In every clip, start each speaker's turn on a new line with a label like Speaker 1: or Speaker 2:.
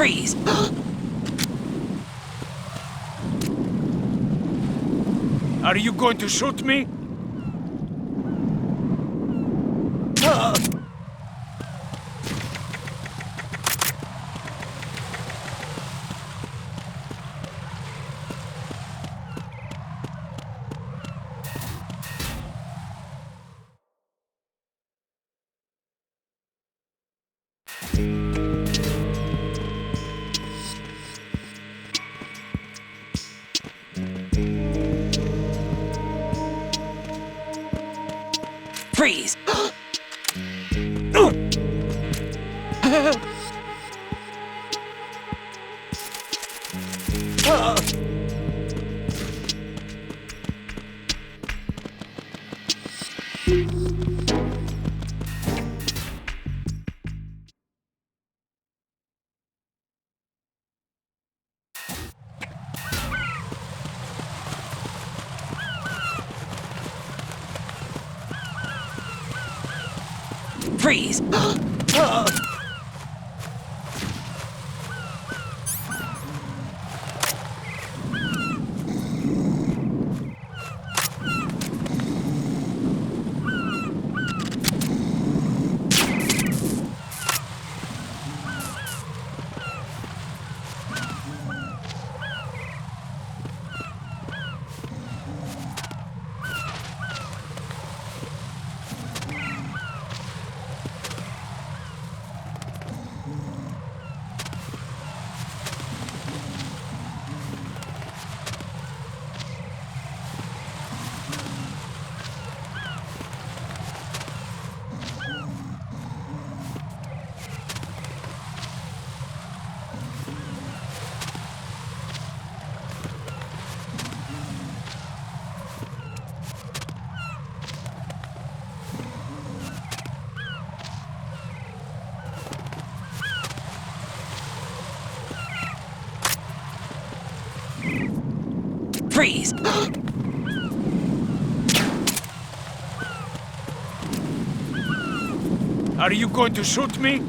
Speaker 1: Freeze!
Speaker 2: Are you going to shoot me?
Speaker 1: Freeze! Freeze! Freeze!
Speaker 2: Are you going to shoot me?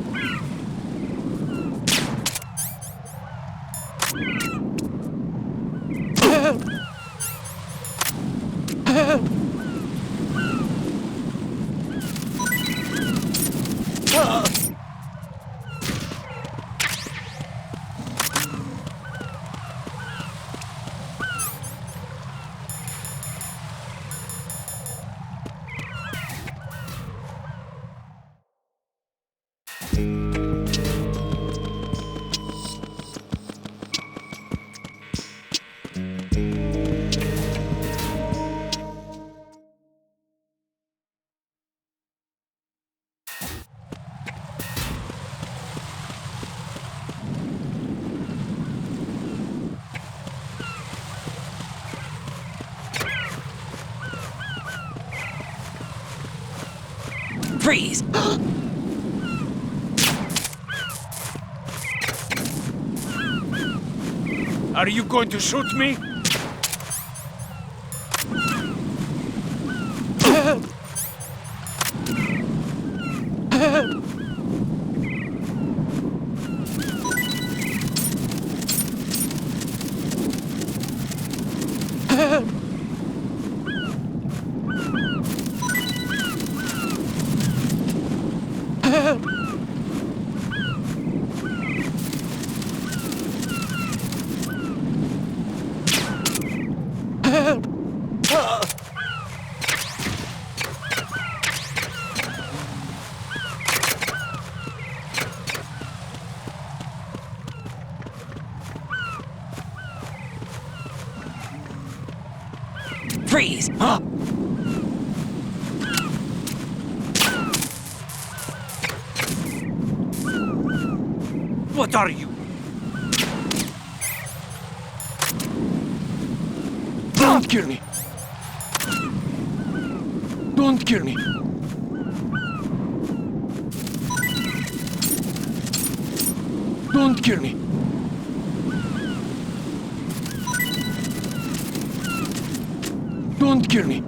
Speaker 1: Freeze!
Speaker 2: Are you going to shoot me?
Speaker 1: Freeze!
Speaker 2: What are you?
Speaker 3: Don't kill me! Don't kill me! Don't kill me! Don't kill me!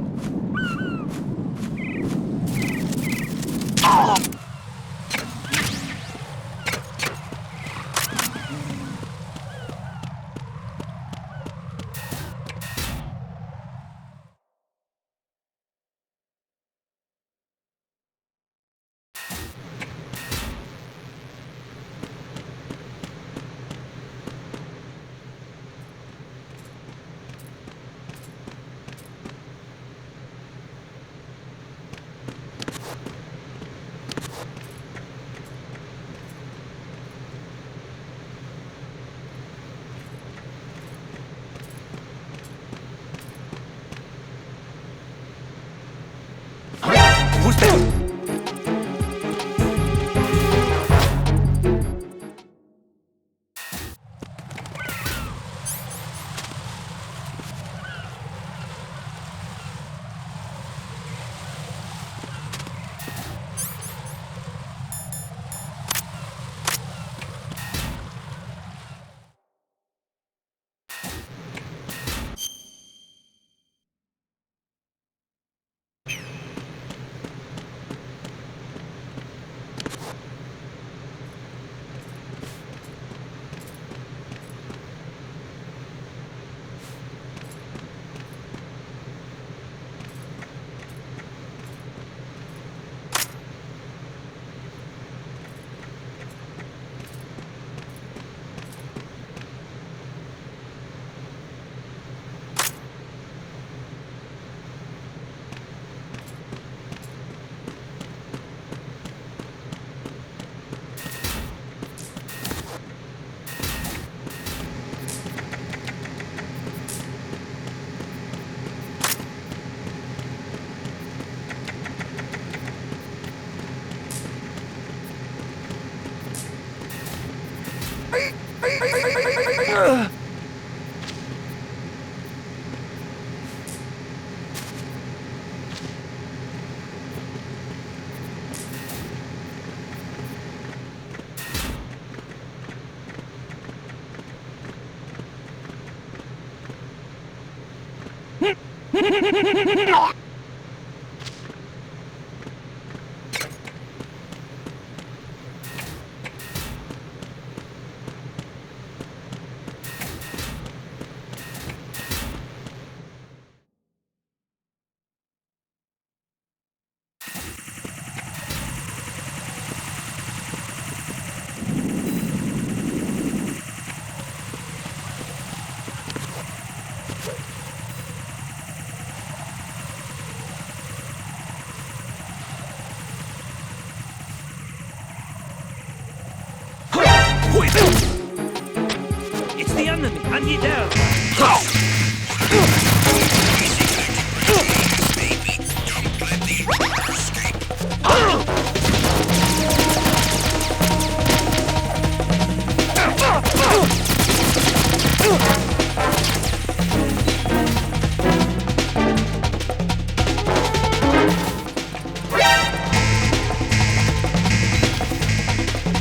Speaker 1: It's the enemy! And ye down!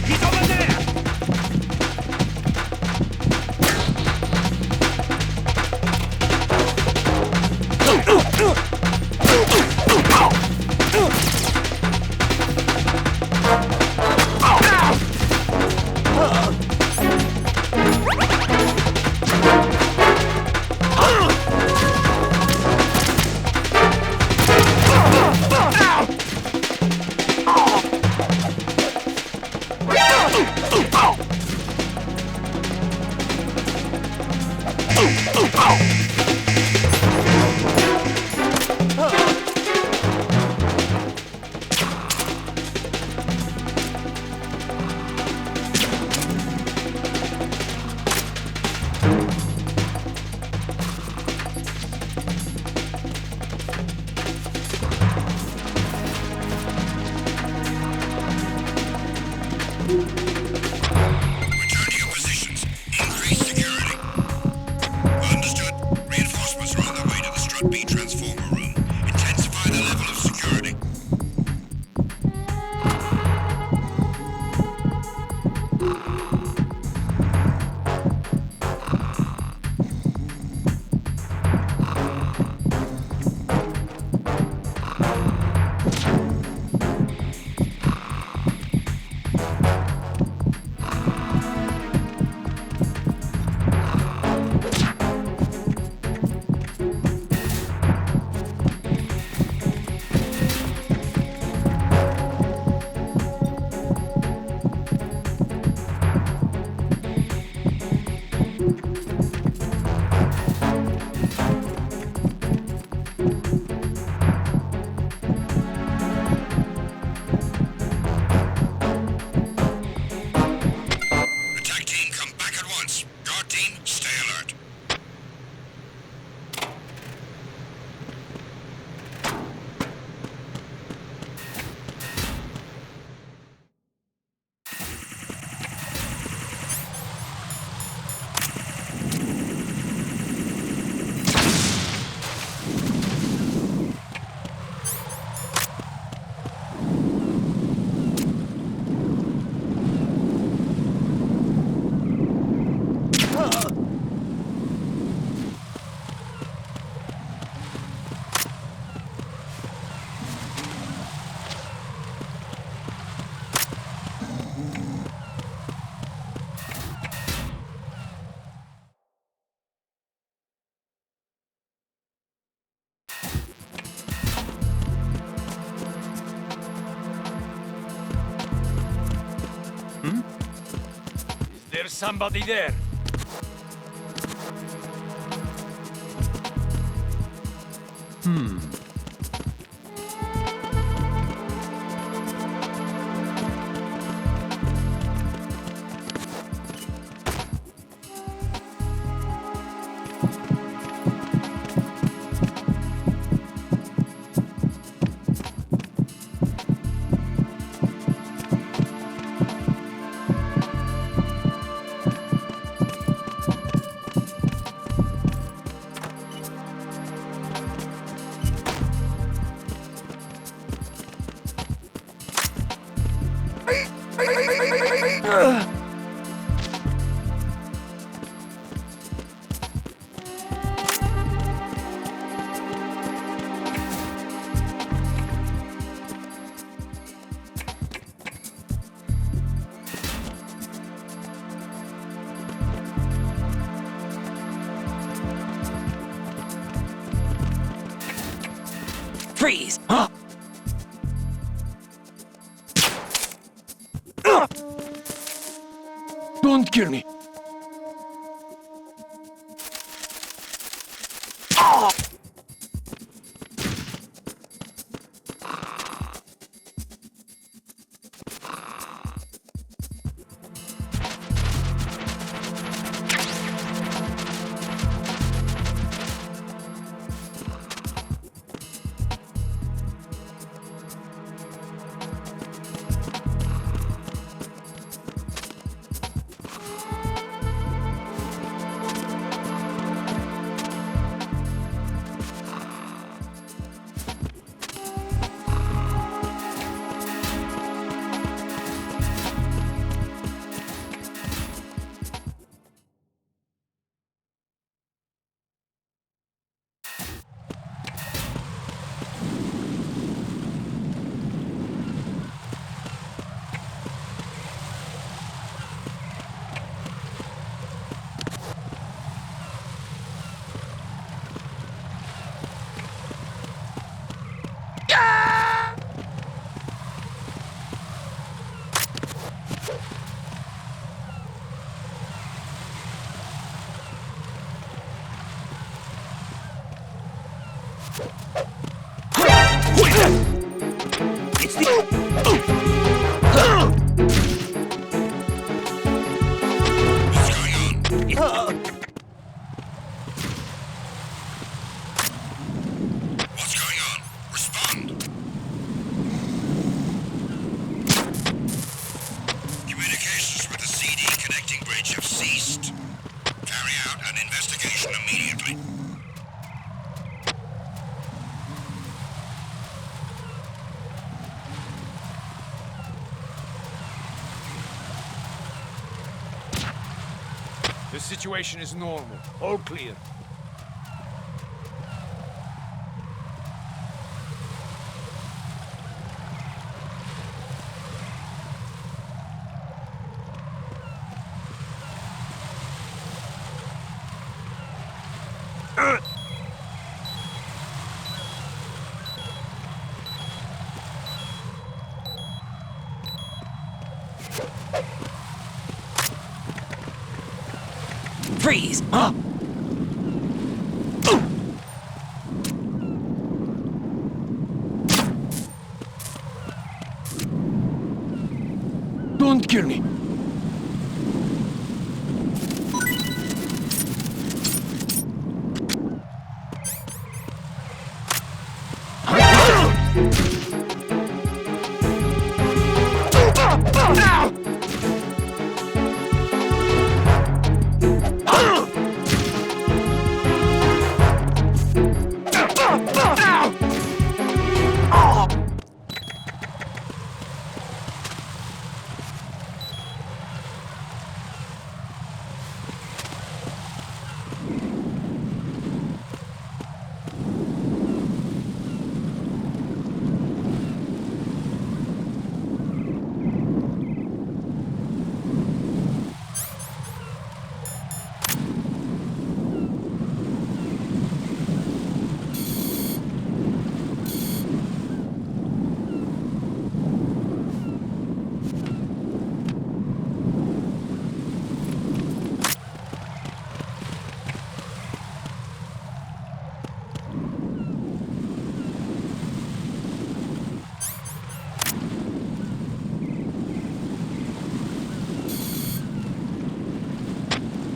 Speaker 1: He's over there!
Speaker 4: Return to your positions. Increase security. Understood. Reinforcements are on their way to the Strut B transformer room. Intensify the level of security. Attack team, come back at once. Guard team, stay alert.
Speaker 2: There's somebody there.
Speaker 1: Freeze!
Speaker 3: Huh? Don't kill me.
Speaker 1: It's the...
Speaker 4: What's going on? What's going on? Respond! Communications with the CD connecting bridge have ceased. Carry out an investigation immediately.
Speaker 2: The situation is normal. All clear.
Speaker 1: Freeze!
Speaker 3: Huh? Don't kill me.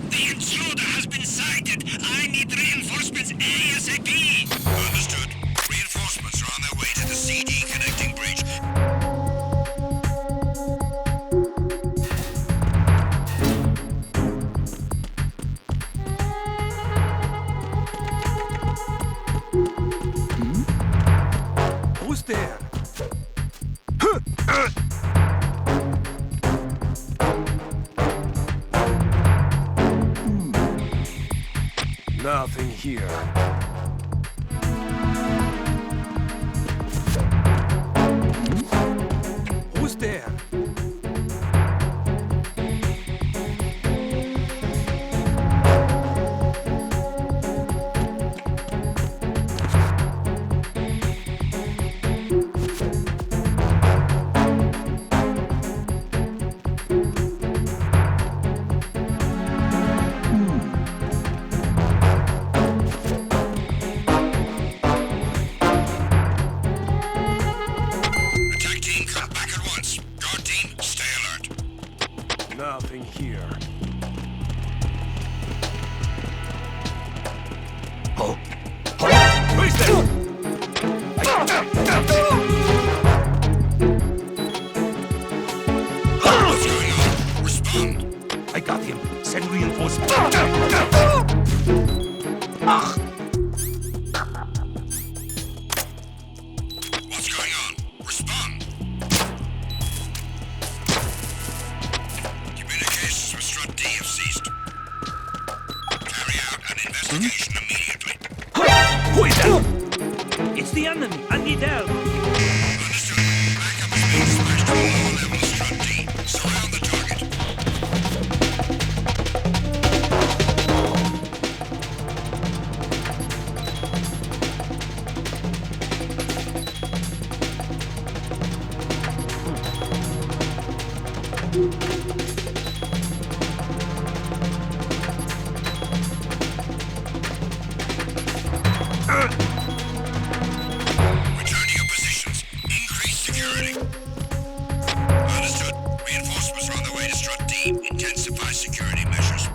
Speaker 4: The intruder has been sighted. I need reinforcements ASAP. Understood. Reinforcements are on their way to the CD connecting bridge.
Speaker 2: Who's there?
Speaker 3: Nothing here.
Speaker 2: Who's there? Reinforcements.
Speaker 4: What's going on? Respond. Communications with Strut D have ceased. Carry out an investigation immediately.
Speaker 1: Who is that? It's the enemy. I need help.
Speaker 4: Understood. Backup is being dispatched to lower level Strut D. Surround the target. Return to your positions. Increase security. Understood. Reinforcements are on their way to Strut D. Intensify security measures.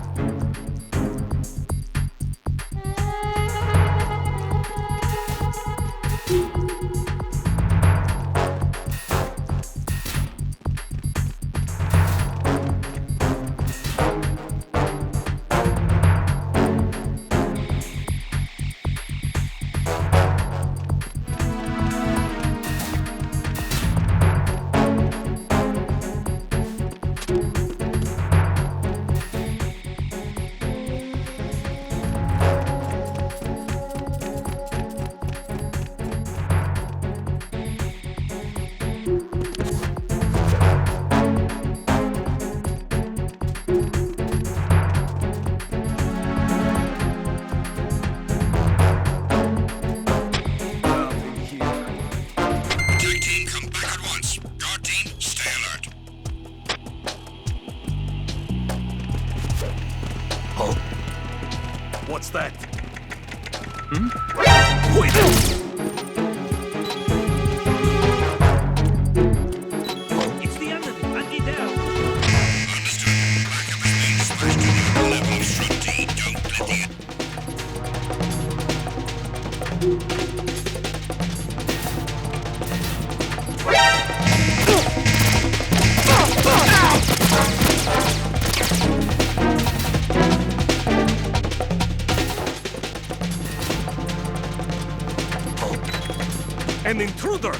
Speaker 2: Nothing here.
Speaker 4: Attack team, come back at once. Guard team, stay alert.
Speaker 2: What's that?
Speaker 1: Who is that? It's the enemy. I need help.
Speaker 4: Understood. Backup is being dispatched to lower level of Strut D. Don't let the...
Speaker 2: An intruder!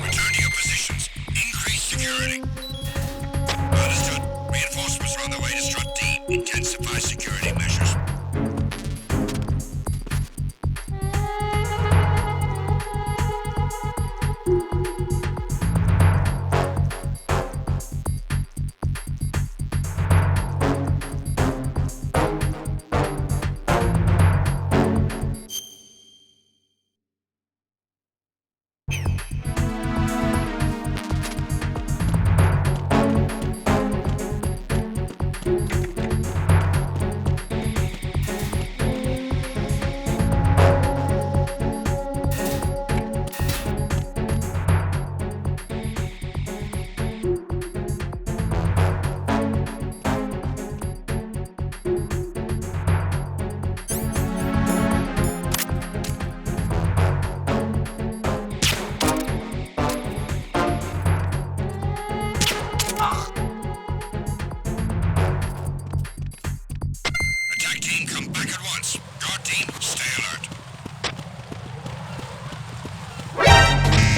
Speaker 4: Return to your positions. Increase security. Understood. Reinforcements are on their way to Strut D. Intensify security measures.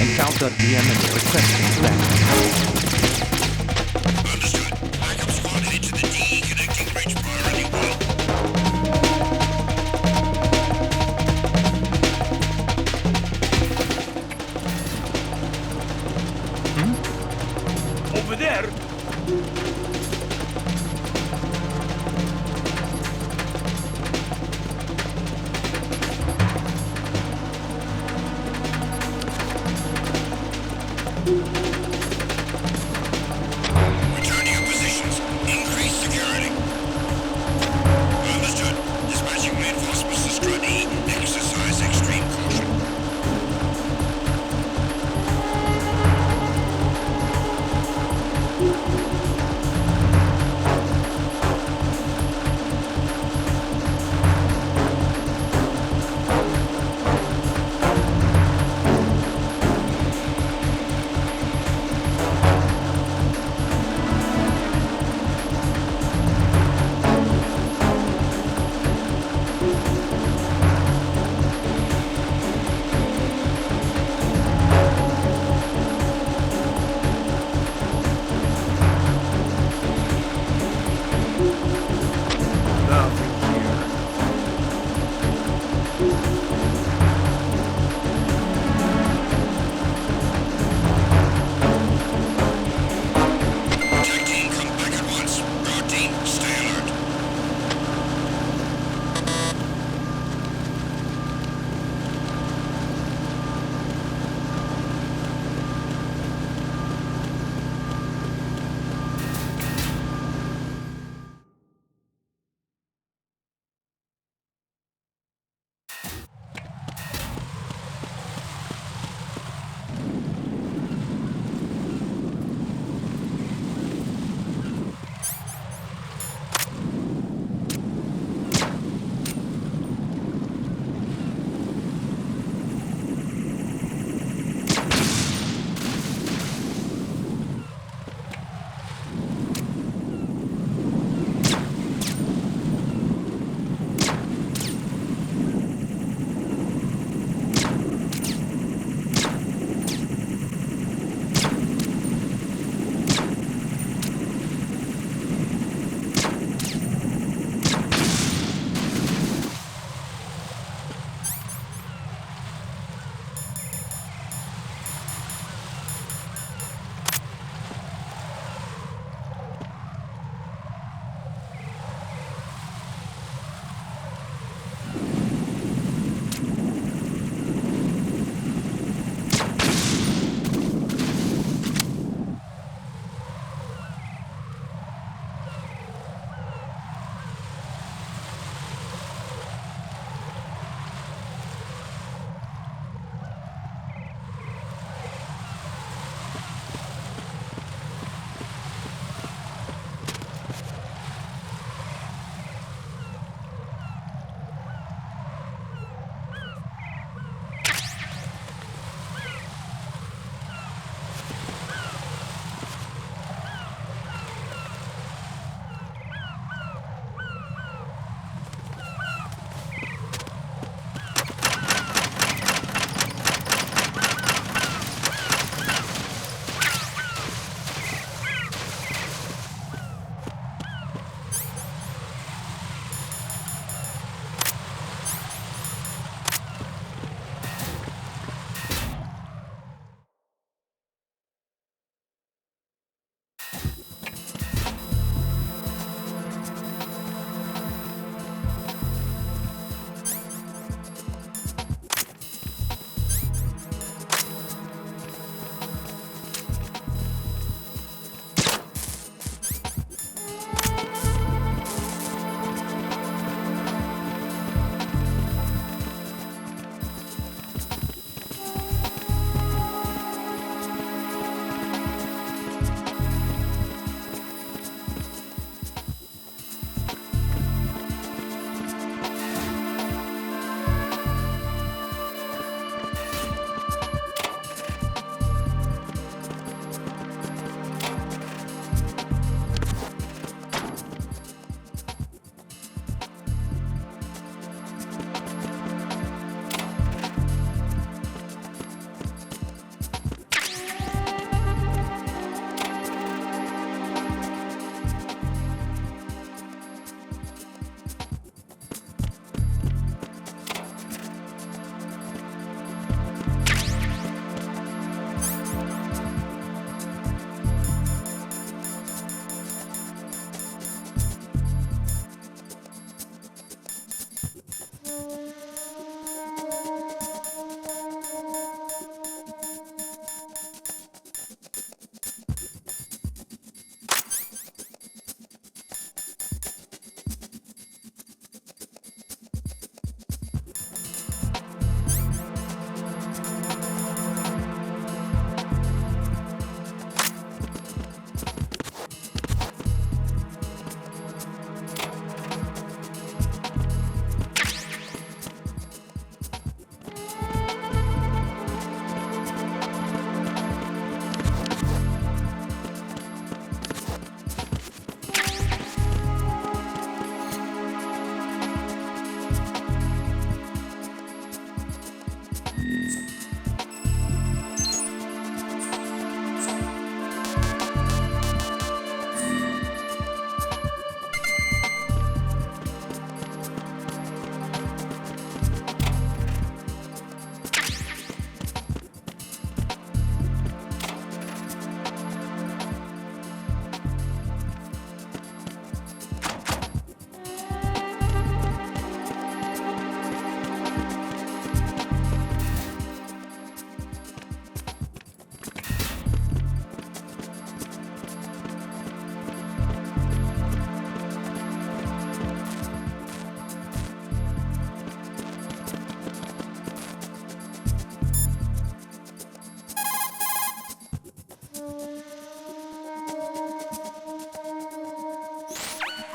Speaker 5: Encounter the enemy requesting backup.
Speaker 4: Understood. Backup squad head to the DE connecting bridge priority 1.
Speaker 2: Over there!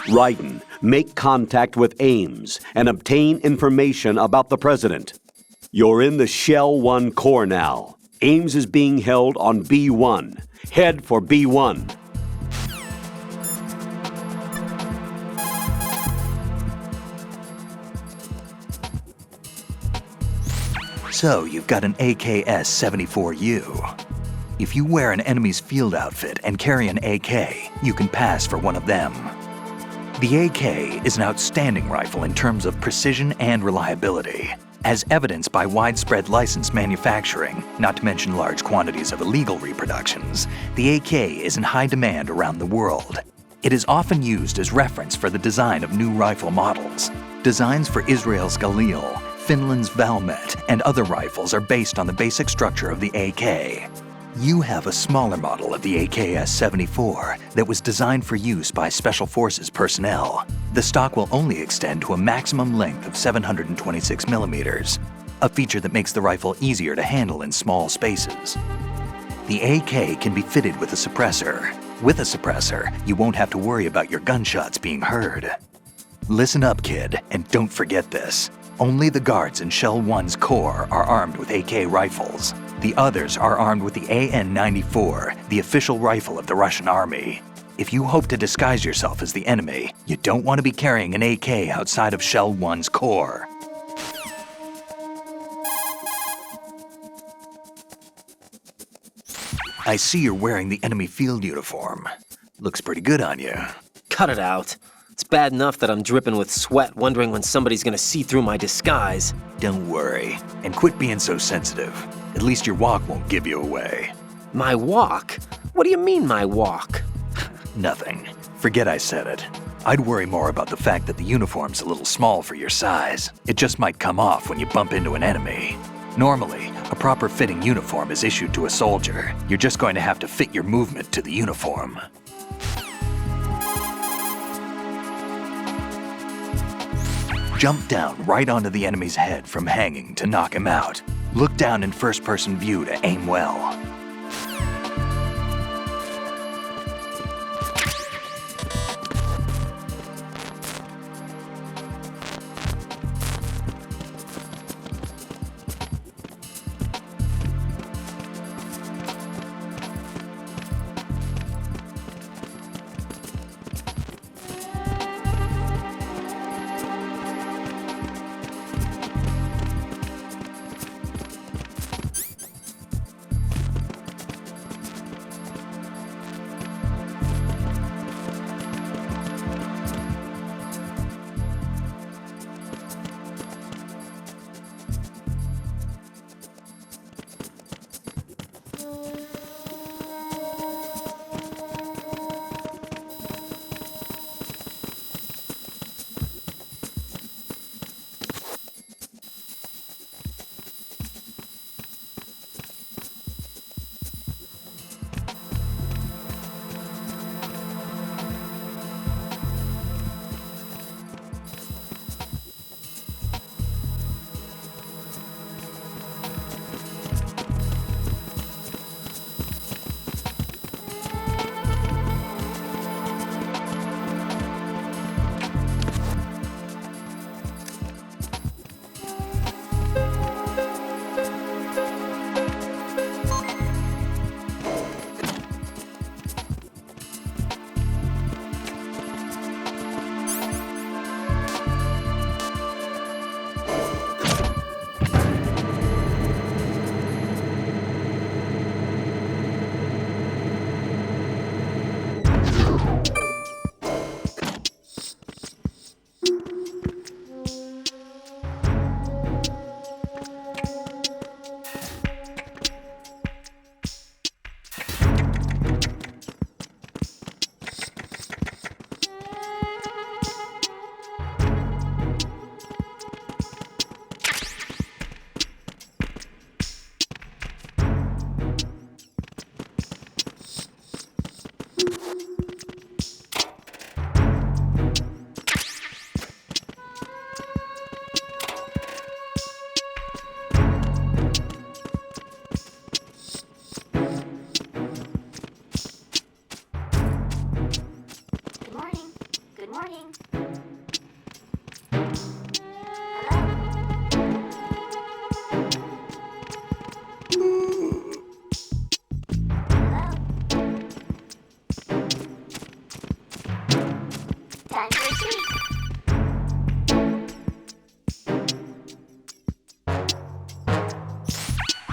Speaker 6: Raiden, make contact with Ames and obtain information about the president. You're in the Shell 1 core now. Ames is being held on B1. Head for B1.
Speaker 7: So, you've got an AKS-74U. If you wear an enemy's field outfit and carry an AK, you can pass for one of them. The AK is an outstanding rifle in terms of precision and reliability, as evidenced by widespread licensed manufacturing, not to mention large quantities of illegal reproductions. The AK is in high demand around the world. It is often used as reference for the design of new rifle models. Designs for Israel's Galil, Finland's Valmet, and other rifles are based on the basic structure of the AK. You have a smaller model of the AKS-74 that was designed for use by Special Forces personnel. The stock will only extend to a maximum length of 726 millimeters, a feature that makes the rifle easier to handle in small spaces. The AK can be fitted with a suppressor. With a suppressor, you won't have to worry about your gunshots being heard. Listen up, kid, and don't forget this. Only the guards in Shell 1's core are armed with AK rifles. The others are armed with the AN-94, the official rifle of the Russian army. If you hope to disguise yourself as the enemy, you don't want to be carrying an AK outside of Shell 1's core. I see you're wearing the enemy field uniform. Looks pretty good on you.
Speaker 8: Cut it out. It's bad enough that I'm dripping with sweat, wondering when somebody's gonna see through my disguise.
Speaker 7: Don't worry, and quit being so sensitive. At least your walk won't give you away.
Speaker 8: My walk? What do you mean, my walk?
Speaker 7: Nothing. Forget I said it. I'd worry more about the fact that the uniform's a little small for your size. It just might come off when you bump into an enemy. Normally, a proper fitting uniform is issued to a soldier. You're just going to have to fit your movement to the uniform. Jump down right onto the enemy's head from hanging to knock him out. Look down in first-person view to aim well.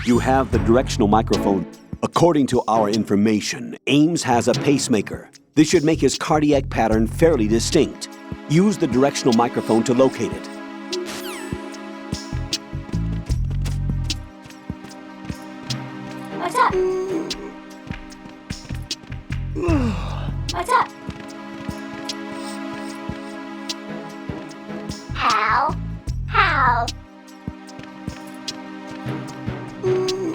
Speaker 6: You have the directional microphone. According to our information, Ames has a pacemaker. This should make his cardiac pattern fairly distinct. Use the directional microphone to locate it.
Speaker 9: What's up? What's up? How?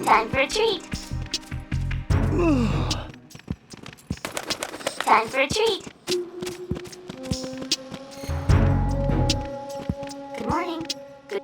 Speaker 9: Time for a treat. Time for a treat. Good morning. Good.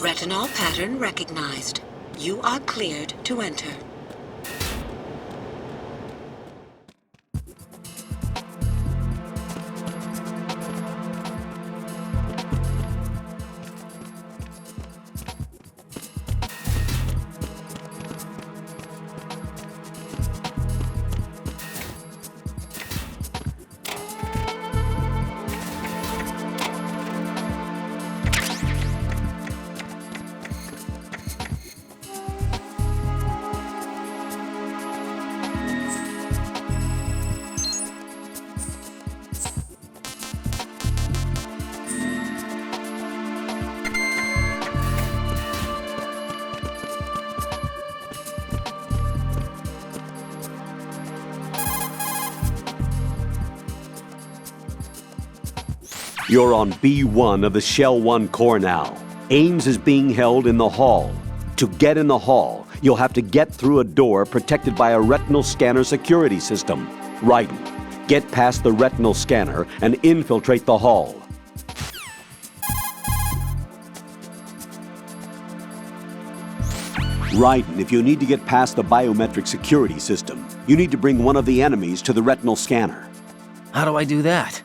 Speaker 10: Retinol pattern recognized. You are cleared to enter.
Speaker 6: You're on B1 of the Shell 1 core now. Ames is being held in the hall. To get in the hall, you'll have to get through a door protected by a retinal scanner security system. Raiden, get past the retinal scanner and infiltrate the hall. Raiden, if you need to get past the biometric security system, you need to bring one of the enemies to the retinal scanner.
Speaker 8: How do I do that?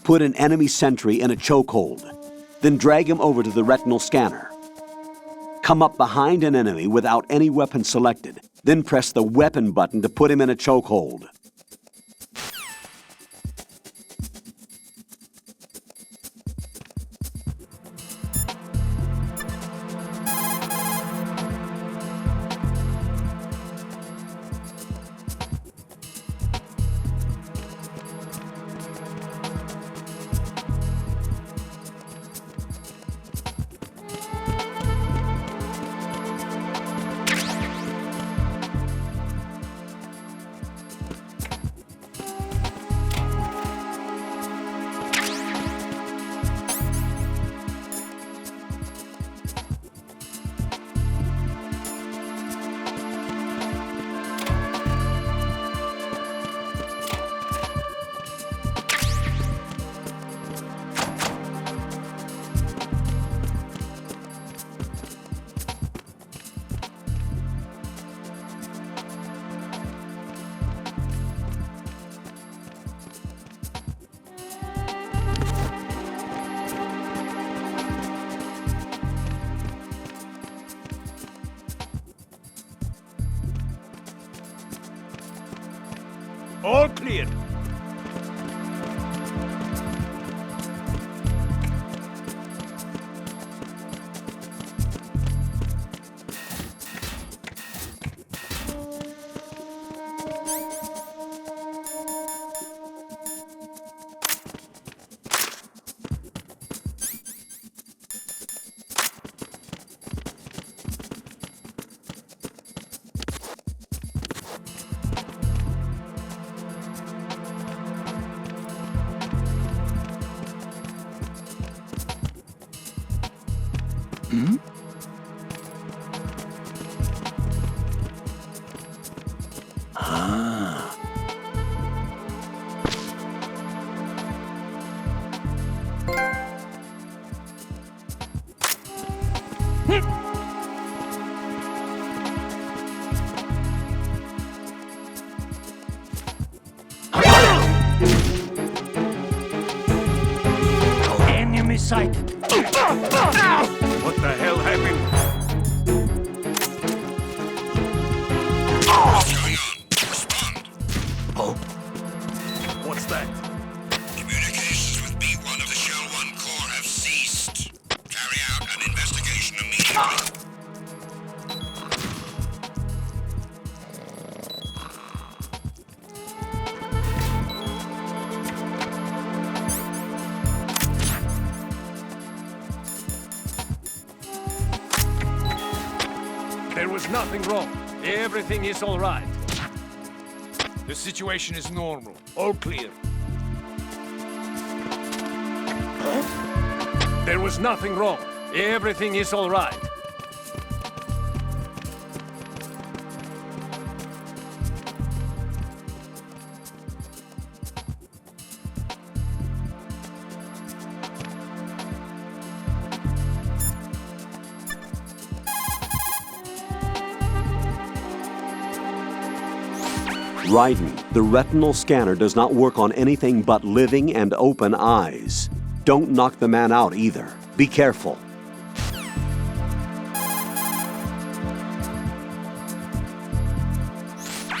Speaker 6: Put an enemy sentry in a chokehold, then drag him over to the retinal scanner. Come up behind an enemy without any weapon selected, then press the weapon button to put him in a chokehold.
Speaker 2: All clear.
Speaker 1: Enemy sighted.
Speaker 2: What the hell happened?
Speaker 4: What's going on? Respond.
Speaker 2: What's that?
Speaker 4: Communications with B1 of the Shell 1 Corps have ceased. Carry out an investigation immediately.
Speaker 3: There was nothing wrong. Everything is all right. The situation is normal. All clear. There was nothing wrong. Everything is all right.
Speaker 6: Raiden, the retinal scanner does not work on anything but living and open eyes. Don't knock the man out either. Be careful.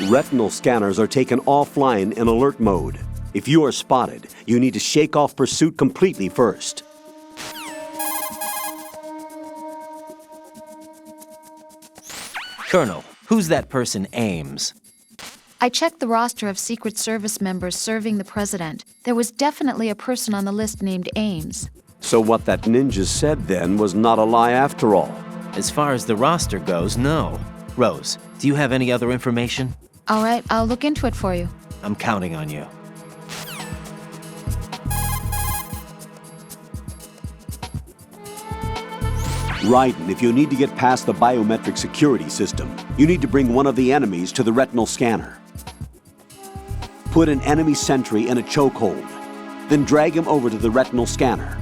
Speaker 6: Retinal scanners are taken offline in alert mode. If you are spotted, you need to shake off pursuit completely first.
Speaker 8: Colonel, who's that person, Ames?
Speaker 11: I checked the roster of Secret Service members serving the president. There was definitely a person on the list named Ames.
Speaker 6: So what that ninja said then was not a lie after all.
Speaker 8: As far as the roster goes, no. Rose, do you have any other information?
Speaker 11: All right, I'll look into it for you.
Speaker 8: I'm counting on you.
Speaker 6: Raiden, if you need to get past the biometric security system, you need to bring one of the enemies to the retinal scanner. Put an enemy sentry in a chokehold, then drag him over to the retinal scanner.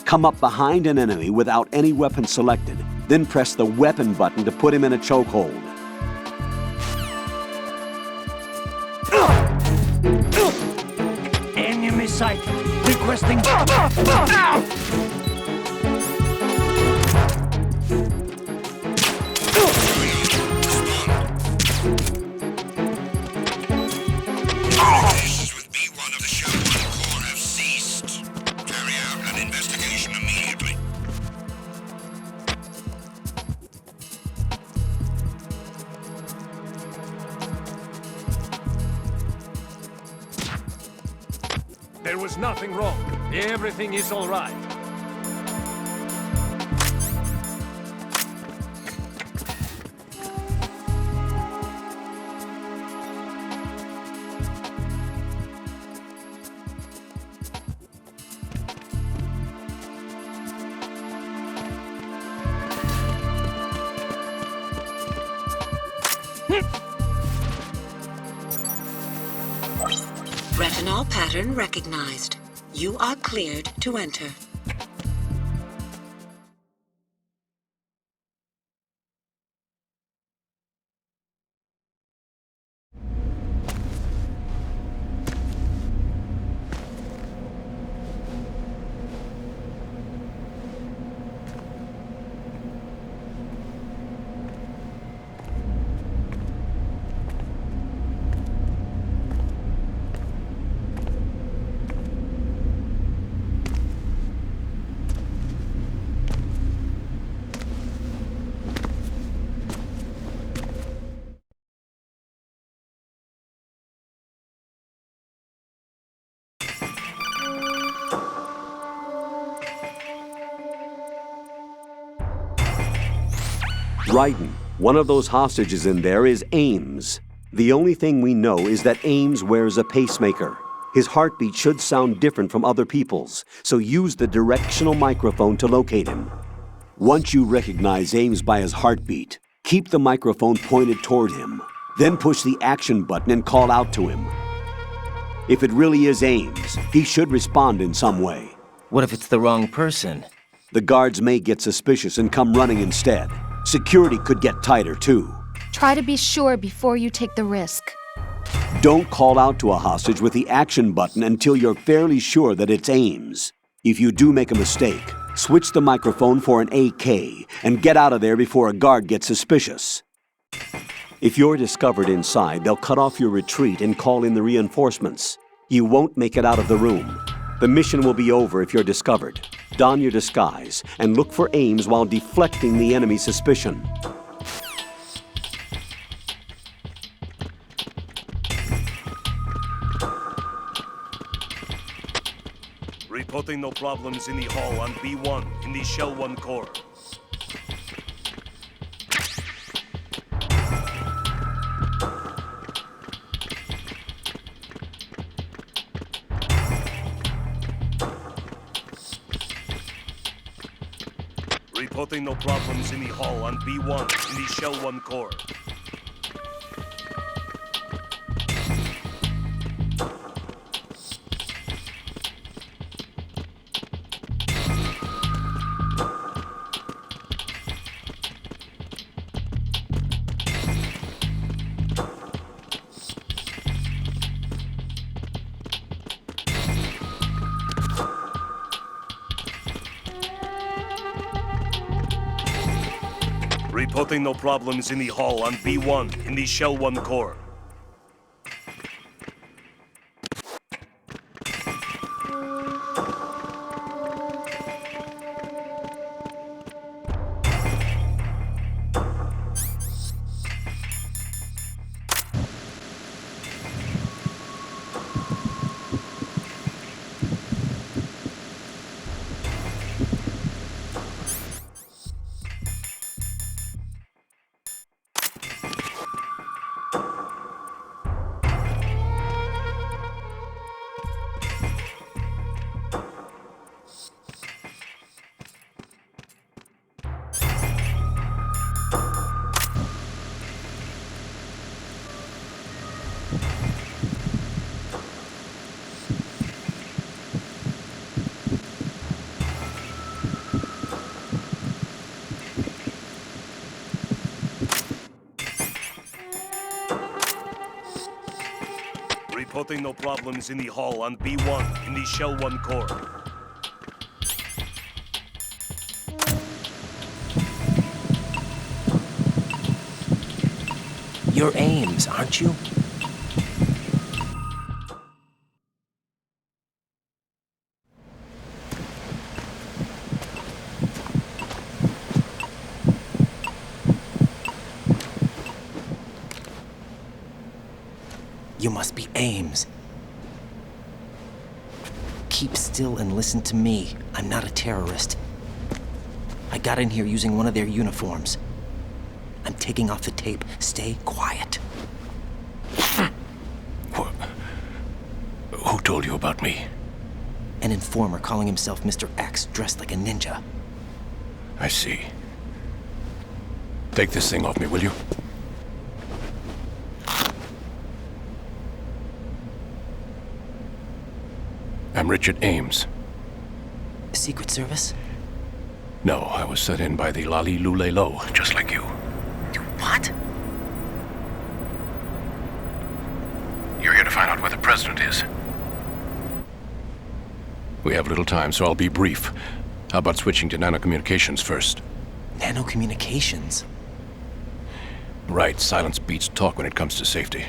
Speaker 6: Come up behind an enemy without any weapon selected, then press the weapon button to put him in a chokehold.
Speaker 1: Enemy sighted. Requesting.
Speaker 4: Communications with B1 of the Shell 1 Corps have ceased. Carry out an investigation immediately.
Speaker 3: There was nothing wrong. Everything is all right.
Speaker 10: Retinol pattern recognized. You are cleared to enter.
Speaker 6: Raiden, one of those hostages in there is Ames. The only thing we know is that Ames wears a pacemaker. His heartbeat should sound different from other people's, so use the directional microphone to locate him. Once you recognize Ames by his heartbeat, keep the microphone pointed toward him. Then push the action button and call out to him. If it really is Ames, he should respond in some way.
Speaker 8: What if it's the wrong person?
Speaker 6: The guards may get suspicious and come running instead. Security could get tighter, too.
Speaker 11: Try to be sure before you take the risk.
Speaker 6: Don't call out to a hostage with the action button until you're fairly sure that it's Ames. If you do make a mistake, switch the microphone for an AK and get out of there before a guard gets suspicious. If you're discovered inside, they'll cut off your retreat and call in the reinforcements. You won't make it out of the room. The mission will be over if you're discovered. Don your disguise and look for Ames while deflecting the enemy's suspicion.
Speaker 2: Reporting no problems in the hall on B1 in the Shell 1 core. Reporting no problems in the hall on B1 in the Shell 1 core. Reporting no problems in the hall on B1 in the Shell 1 core. Reporting no problems in the hall on B1 in the Shell 1 core.
Speaker 8: You're Ames, aren't you? You must be Ames. Keep still and listen to me. I'm not a terrorist. I got in here using one of their uniforms. I'm taking off the tape. Stay quiet.
Speaker 3: Who told you about me?
Speaker 8: An informer calling himself Mr. X, dressed like a ninja.
Speaker 3: I see. Take this thing off me, will you? I'm Richard Ames.
Speaker 8: Secret Service?
Speaker 3: No, I was set in by the Lali Lule Lo, just like you.
Speaker 8: What?
Speaker 3: You're here to find out where the president is. We have little time, so I'll be brief. How about switching to nanocommunications first?
Speaker 8: Nanocommunications?
Speaker 3: Right, silence beats talk when it comes to safety.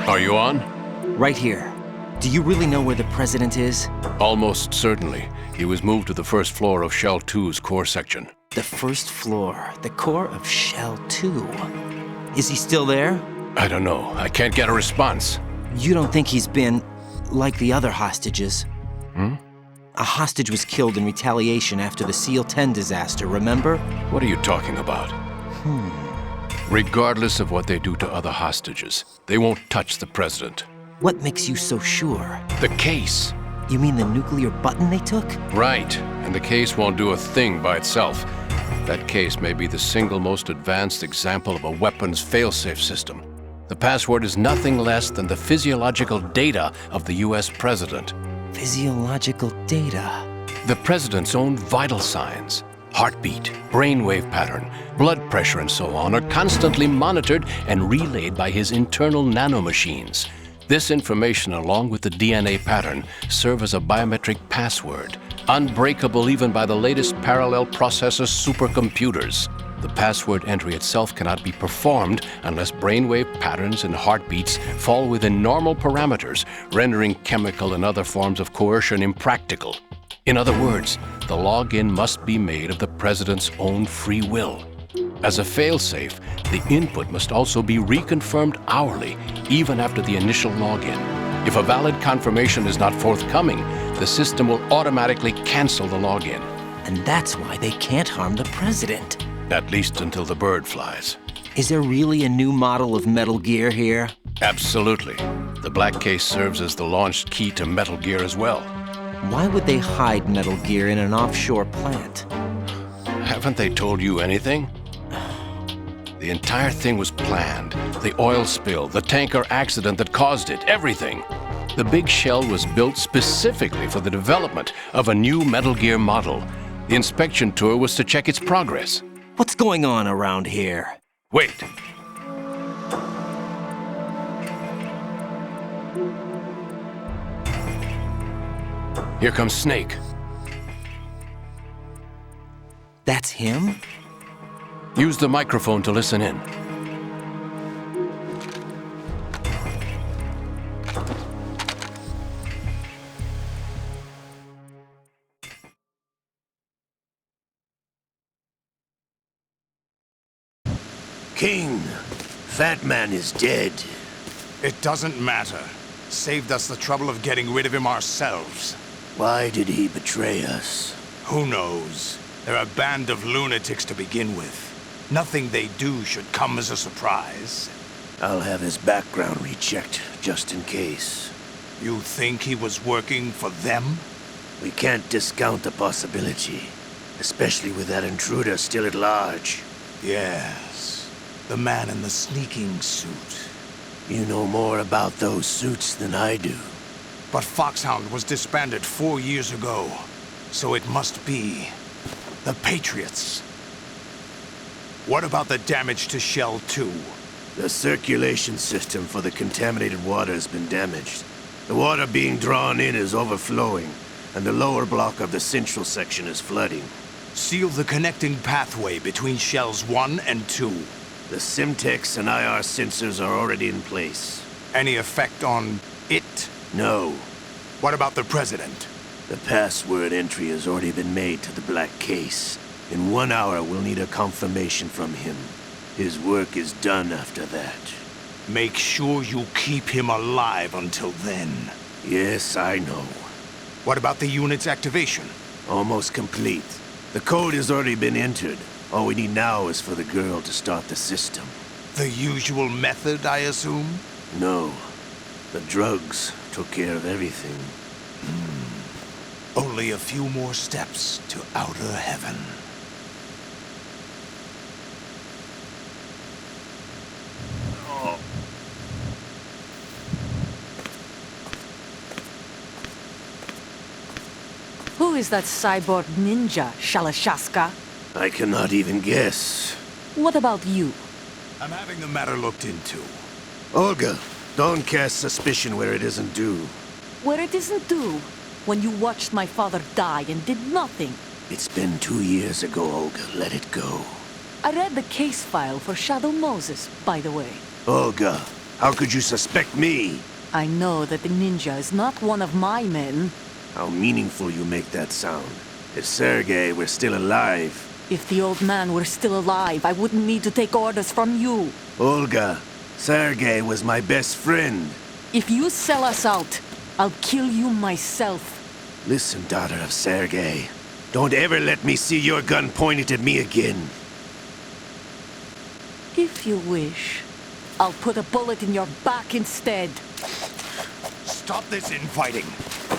Speaker 3: Are you on?
Speaker 8: Right here. Do you really know where the president is?
Speaker 3: Almost certainly. He was moved to the first floor of Shell 2's core section.
Speaker 8: The first floor, the core of Shell 2. Is he still there?
Speaker 3: I don't know. I can't get a response.
Speaker 8: You don't think he's been like the other hostages? A hostage was killed in retaliation after the SEAL 10 disaster, remember?
Speaker 3: What are you talking about? Regardless of what they do to other hostages, they won't touch the president.
Speaker 8: What makes you so sure?
Speaker 3: The case.
Speaker 8: You mean the nuclear button they took?
Speaker 3: Right. And the case won't do a thing by itself. That case may be the single most advanced example of a weapons failsafe system. The password is nothing less than the physiological data of the US president.
Speaker 8: Physiological data?
Speaker 3: The president's own vital signs, heartbeat, brainwave pattern, blood pressure, and so on, are constantly monitored and relayed by his internal nanomachines. This information, along with the DNA pattern, serve as a biometric password, unbreakable even by the latest parallel processor supercomputers. The password entry itself cannot be performed unless brainwave patterns and heartbeats fall within normal parameters, rendering chemical and other forms of coercion impractical. In other words, the login must be made of the president's own free will. As a failsafe, the input must also be reconfirmed hourly, even after the initial login. If a valid confirmation is not forthcoming, the system will automatically cancel the login.
Speaker 8: And that's why they can't harm the president.
Speaker 3: At least until the bird flies.
Speaker 8: Is there really a new model of Metal Gear here?
Speaker 3: Absolutely. The black case serves as the launch key to Metal Gear as well.
Speaker 8: Why would they hide Metal Gear in an offshore plant?
Speaker 3: Haven't they told you anything? The entire thing was planned. The oil spill, the tanker accident that caused it, everything. The big shell was built specifically for the development of a new Metal Gear model. The inspection tour was to check its progress.
Speaker 8: What's going on around here?
Speaker 3: Wait. Here comes Snake.
Speaker 8: That's him?
Speaker 3: Use the microphone to listen in.
Speaker 2: King, Fat Man is dead.
Speaker 12: It doesn't matter. Saved us the trouble of getting rid of him ourselves.
Speaker 2: Why did he betray us?
Speaker 12: Who knows? They're a band of lunatics to begin with. Nothing they do should come as a surprise.
Speaker 2: I'll have his background rechecked, just in case.
Speaker 12: You think he was working for them?
Speaker 2: We can't discount the possibility, especially with that intruder still at large.
Speaker 12: Yes, the man in the sneaking suit.
Speaker 2: You know more about those suits than I do.
Speaker 12: But Foxhound was disbanded 4 years ago, so it must be the Patriots. What about the damage to Shell 2?
Speaker 2: The circulation system for the contaminated water has been damaged. The water being drawn in is overflowing, and the lower block of the central section is flooding.
Speaker 12: Seal the connecting pathway between Shells 1 and 2.
Speaker 2: The Simtex and IR sensors are already in place.
Speaker 12: Any effect on it?
Speaker 2: No.
Speaker 12: What about the President?
Speaker 2: The password entry has already been made to the black case. In 1 hour, we'll need a confirmation from him. His work is done after that.
Speaker 12: Make sure you keep him alive until then.
Speaker 2: Yes, I know.
Speaker 12: What about the unit's activation?
Speaker 2: Almost complete. The code has already been entered. All we need now is for the girl to start the system.
Speaker 12: The usual method, I assume?
Speaker 2: No. The drugs took care of everything.
Speaker 12: Only a few more steps to outer heaven.
Speaker 13: Who is that cyborg ninja, Shalashaska?
Speaker 2: I cannot even guess.
Speaker 13: What about you?
Speaker 12: I'm having the matter looked into.
Speaker 2: Olga, don't cast suspicion where it isn't due.
Speaker 13: Where it isn't due? When you watched my father die and did nothing.
Speaker 2: It's been 2 years ago, Olga. Let it go.
Speaker 13: I read the case file for Shadow Moses, by the way.
Speaker 2: Olga, how could you suspect me?
Speaker 13: I know that the ninja is not one of my men.
Speaker 2: How meaningful you make that sound. If Sergei were still alive,
Speaker 13: If the old man were still alive, I wouldn't need to take orders from you.
Speaker 2: Olga, Sergei was my best friend.
Speaker 13: If you sell us out, I'll kill you myself.
Speaker 2: Listen, daughter of Sergei. Don't ever let me see your gun pointed at me again.
Speaker 13: If you wish, I'll put a bullet in your back instead.
Speaker 12: Stop this infighting.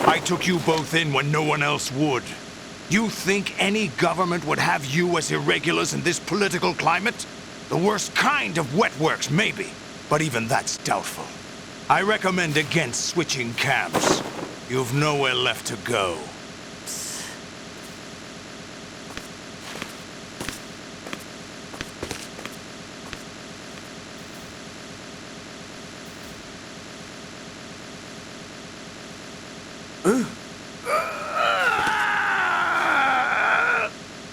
Speaker 12: I took you both in when no one else would. You think any government would have you as irregulars in this political climate? The worst kind of wet works, maybe. But even that's doubtful. I recommend against switching camps. You've nowhere left to go.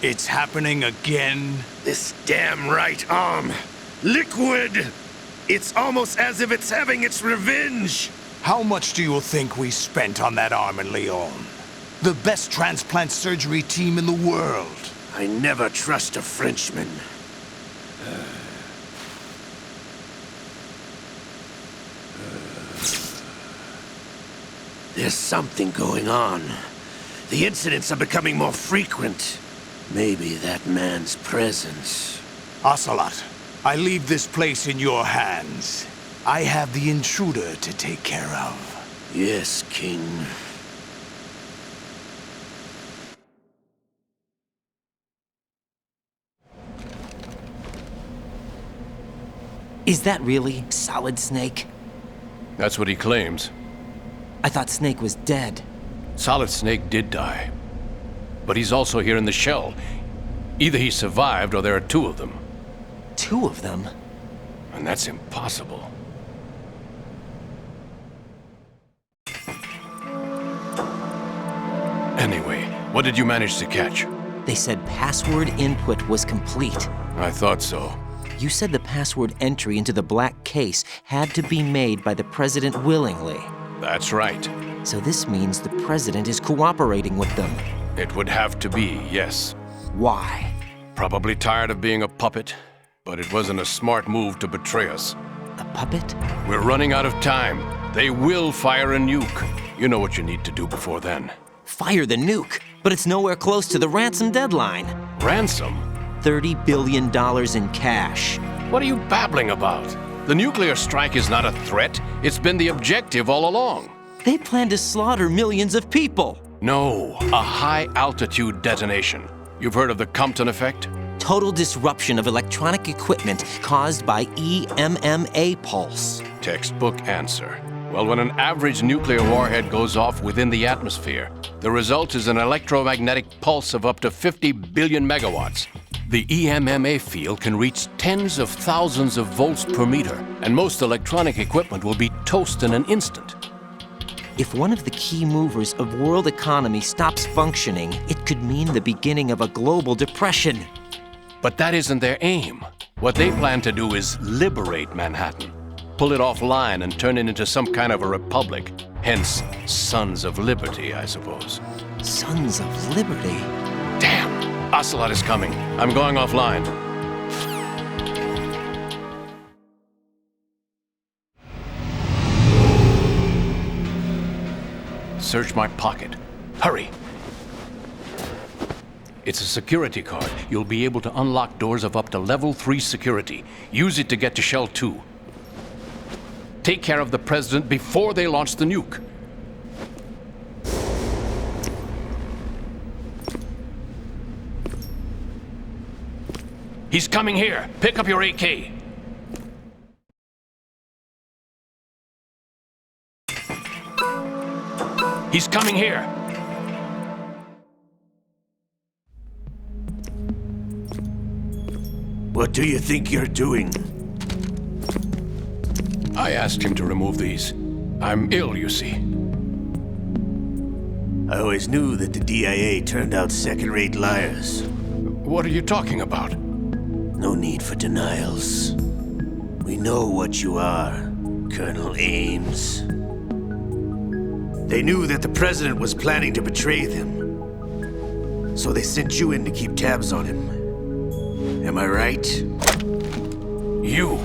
Speaker 12: It's happening again?
Speaker 2: This damn right arm. Liquid! It's almost as if it's having its revenge.
Speaker 12: How much do you think we spent on that arm in Lyon? The best transplant surgery team in the world.
Speaker 2: I never trust a Frenchman. There's something going on. The incidents are becoming more frequent. Maybe that man's presence.
Speaker 12: Ocelot, I leave this place in your hands. I have the intruder to take care of.
Speaker 2: Yes, King.
Speaker 8: Is that really Solid Snake?
Speaker 3: That's what he claims.
Speaker 8: I thought Snake was dead.
Speaker 3: Solid Snake did die. But he's also here in the shell. Either he survived or there are two of them.
Speaker 8: Two of them?
Speaker 3: And that's impossible. Anyway, what did you manage to catch?
Speaker 8: They said password input was complete.
Speaker 3: I thought so.
Speaker 8: You said the password entry into the black case had to be made by the president willingly.
Speaker 3: That's right.
Speaker 8: So this means the president is cooperating with them.
Speaker 3: It would have to be, yes.
Speaker 8: Why?
Speaker 3: Probably tired of being a puppet, but it wasn't a smart move to betray us.
Speaker 8: A puppet?
Speaker 3: We're running out of time. They will fire a nuke. You know what you need to do before then.
Speaker 8: Fire the nuke? But it's nowhere close to the ransom deadline.
Speaker 3: Ransom?
Speaker 8: $30 billion in cash.
Speaker 3: What are you babbling about? The nuclear strike is not a threat. It's been the objective all along.
Speaker 8: They plan to slaughter millions of people.
Speaker 3: No, a high-altitude detonation. You've heard of the Compton effect?
Speaker 8: Total disruption of electronic equipment caused by EMMA pulse.
Speaker 3: Textbook answer. Well, when an average nuclear warhead goes off within the atmosphere, the result is an electromagnetic pulse of up to 50 billion megawatts. The EMMA field can reach tens of thousands of volts per meter, and most electronic equipment will be toast in an instant.
Speaker 8: If one of the key movers of world economy stops functioning, it could mean the beginning of a global depression.
Speaker 3: But that isn't their aim. What they plan to do is liberate Manhattan. Pull it offline and turn it into some kind of a republic. Hence, Sons of Liberty, I suppose.
Speaker 8: Sons of Liberty?
Speaker 3: Damn! Ocelot is coming. I'm going offline. Search my pocket. Hurry! It's a security card. You'll be able to unlock doors of up to level 3 security. Use it to get to Shell 2. Take care of the president before they launch the nuke. He's coming here. Pick up your AK. He's coming here.
Speaker 2: What do you think you're doing?
Speaker 3: I asked him to remove these. I'm ill, you see.
Speaker 2: I always knew that the DIA turned out second-rate liars.
Speaker 3: What are you talking about?
Speaker 2: No need for denials. We know what you are, Colonel Ames. They knew that the president was planning to betray them. So they sent you in to keep tabs on him. Am I right?
Speaker 3: You.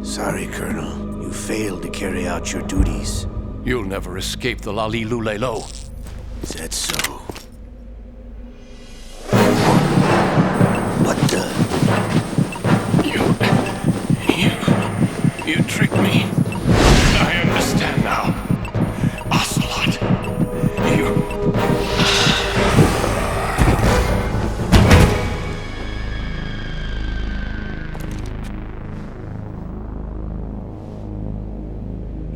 Speaker 2: Sorry, Colonel. You failed to carry out your duties.
Speaker 3: You'll never escape the Lali Lulelo.
Speaker 2: Is that so? What the?
Speaker 3: You tricked me. I understand now. Ocelot.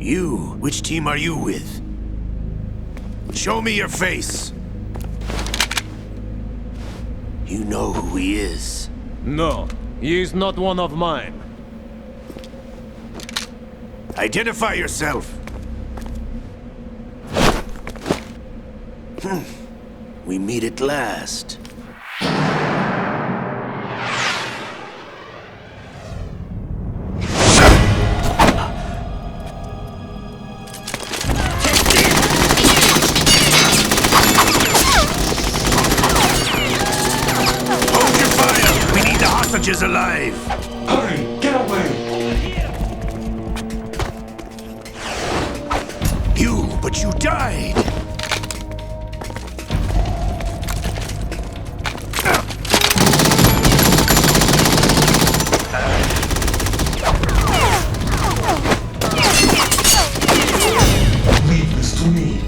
Speaker 2: You? Which team are you with? Show me your face. You know who he is.
Speaker 1: No, he is not one of mine.
Speaker 2: Identify yourself. We meet at last. Hold your fire! We need the hostages alive!
Speaker 12: Hurry! Get away!
Speaker 2: But you died!
Speaker 12: Leave this to me.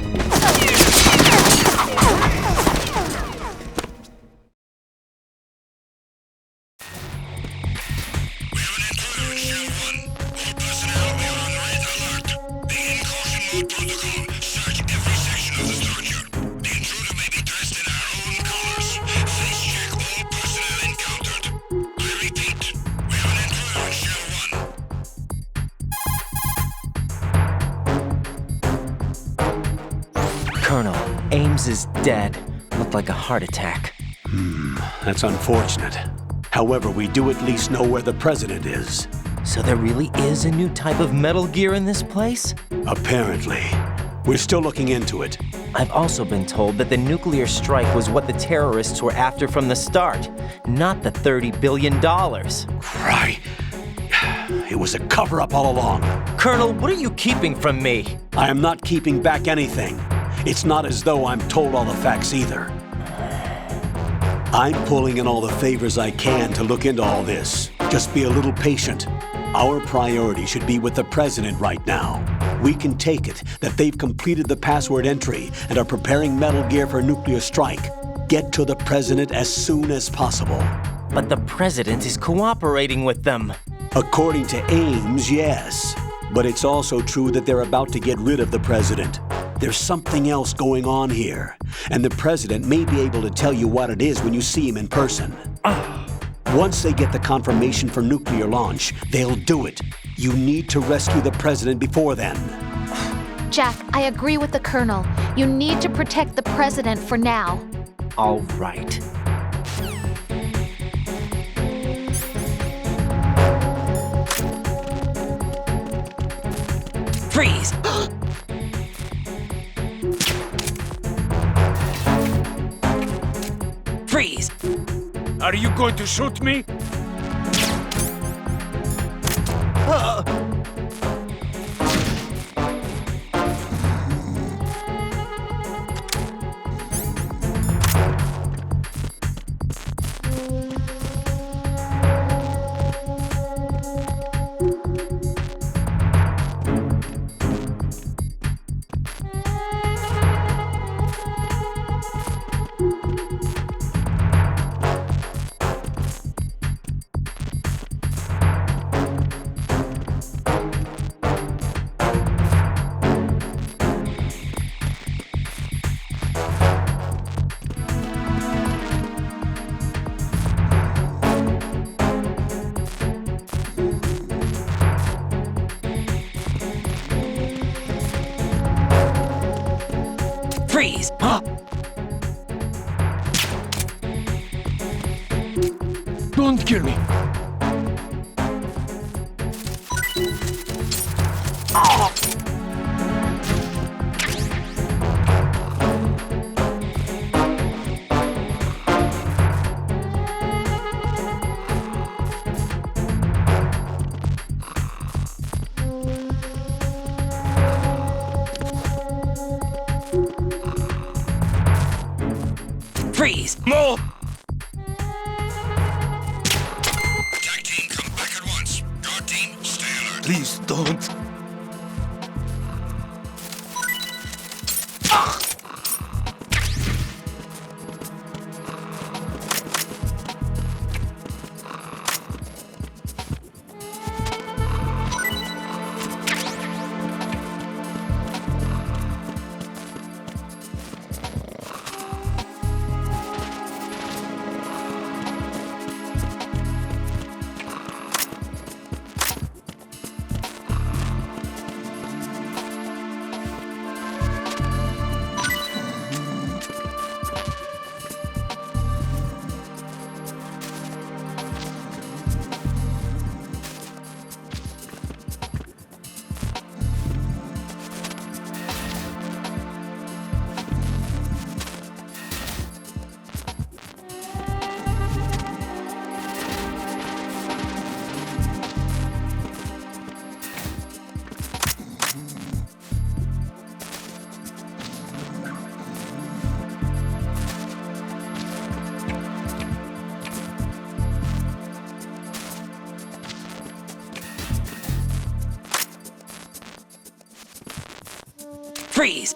Speaker 8: Colonel, Ames is dead. Looked like a heart attack.
Speaker 6: That's unfortunate. However, we do at least know where the president is.
Speaker 8: So there really is a new type of Metal Gear in this place?
Speaker 6: Apparently. We're still looking into it.
Speaker 8: I've also been told that the nuclear strike was what the terrorists were after from the start, not the $30 billion.
Speaker 6: Right. It was a cover-up all along.
Speaker 8: Colonel, what are you keeping from me?
Speaker 6: I am not keeping back anything. It's not as though I'm told all the facts either. I'm pulling in all the favors I can to look into all this. Just be a little patient. Our priority should be with the president right now. We can take it that they've completed the password entry and are preparing Metal Gear for nuclear strike. Get to the president as soon as possible.
Speaker 8: But the president is cooperating with them.
Speaker 6: According to Ames, yes. But it's also true that they're about to get rid of the president. There's something else going on here, and the president may be able to tell you what it is when you see him in person. Once they get the confirmation for nuclear launch, they'll do it. You need to rescue the president before then.
Speaker 11: Jack, I agree with the Colonel. You need to protect the president for now.
Speaker 8: All right. Freeze! Freeze!
Speaker 1: Are you going to shoot me?
Speaker 8: Freeze!
Speaker 3: Don't kill me.
Speaker 1: More!
Speaker 4: Attack team, come back at once. Guard team, stay alert.
Speaker 1: Please don't.
Speaker 8: Freeze!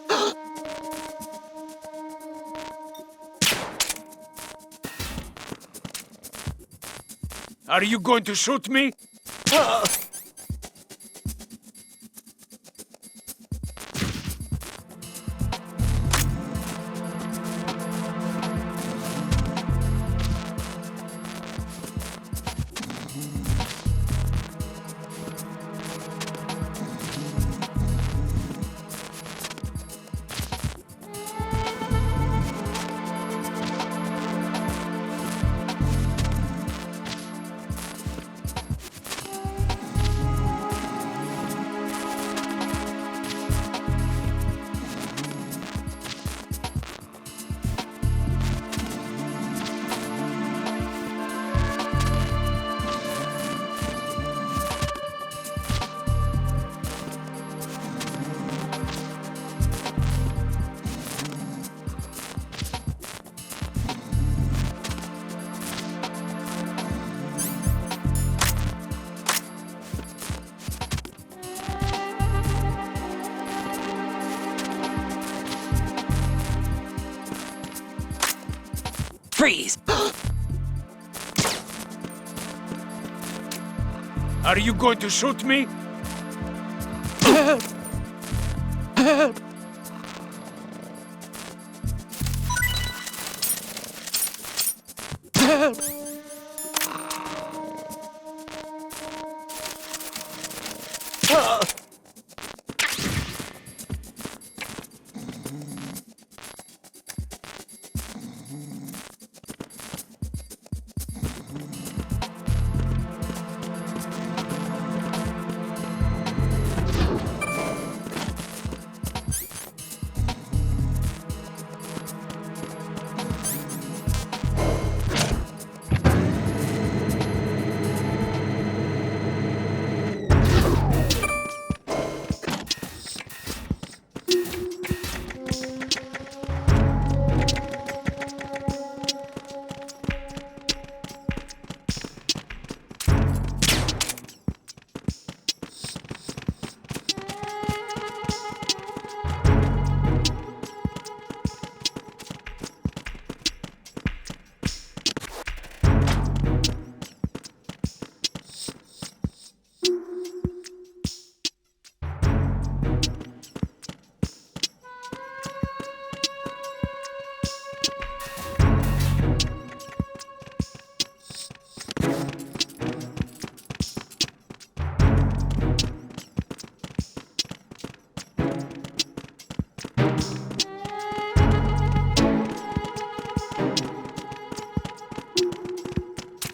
Speaker 1: Are you going to shoot me?
Speaker 8: Freeze!
Speaker 1: Are you going to shoot me?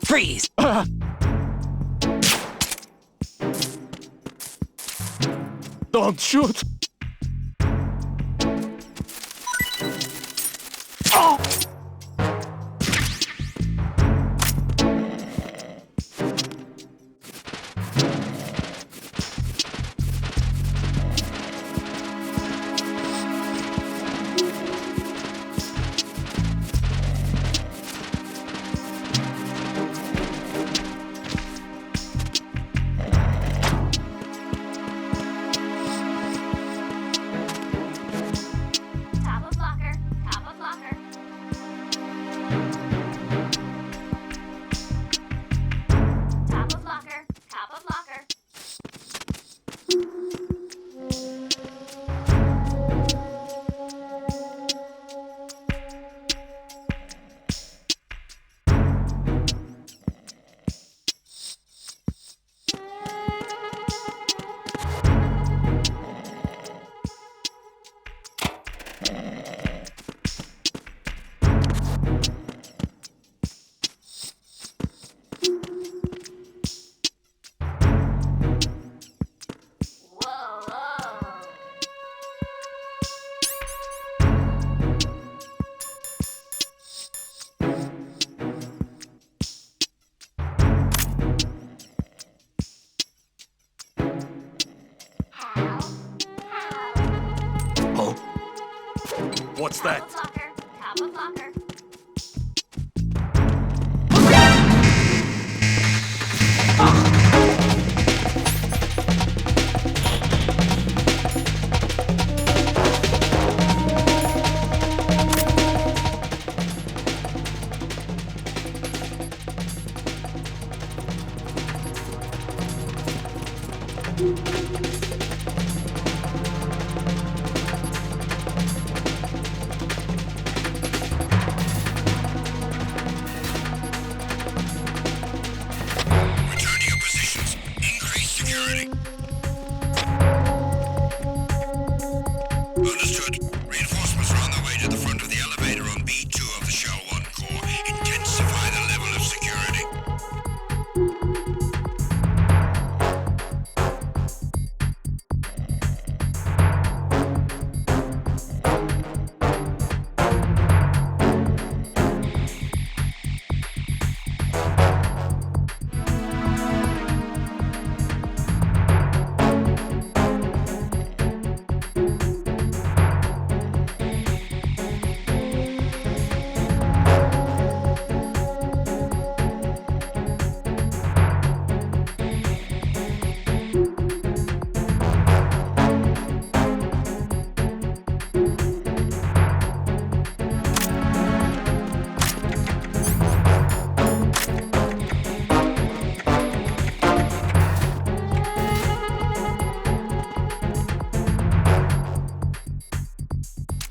Speaker 8: Freeze!
Speaker 1: Don't shoot! What's that?
Speaker 9: Blocker. Kappa blocker.
Speaker 4: Return to your positions. Increase security. Understood. Reinforcements are on their way to the front of the elevator on B2 of the Shell 1 core. Intensify the level of security.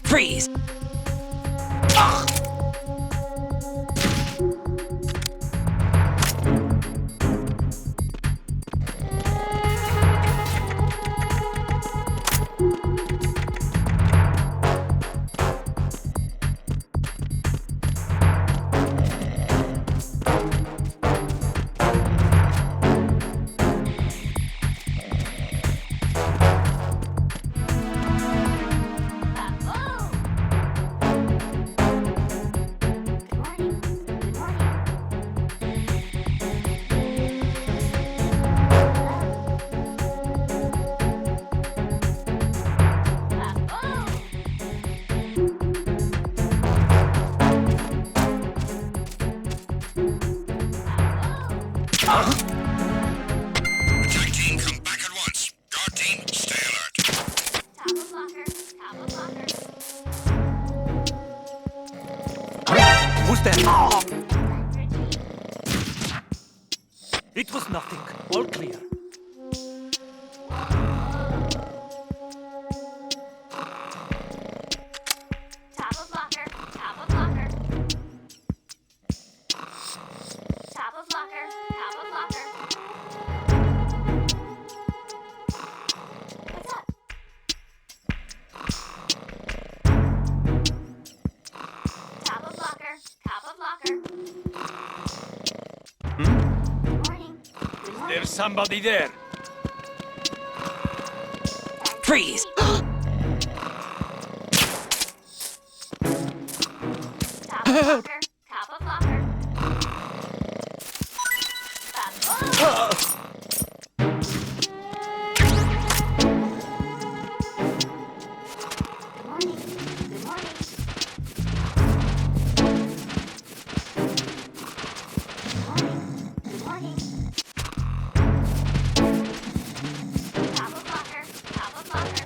Speaker 8: Freeze!
Speaker 4: Attack team, come back at once. Guard team, stay alert.
Speaker 9: Kappa blocker. Kappa blocker.
Speaker 1: Who's there?
Speaker 9: Retreat.
Speaker 1: It was nothing. All clear.
Speaker 9: Kappa blocker. Kappa blocker. Kappa blocker. Kappa blocker. What's up? Kappa blocker. Kappa blocker. Good morning. Good morning.
Speaker 1: There's somebody there.
Speaker 8: Freeze!
Speaker 9: Kappa blocker. Kappa blocker. Kappa. Good morning. Good morning. Good morning. Kappa blocker. Kappa blocker.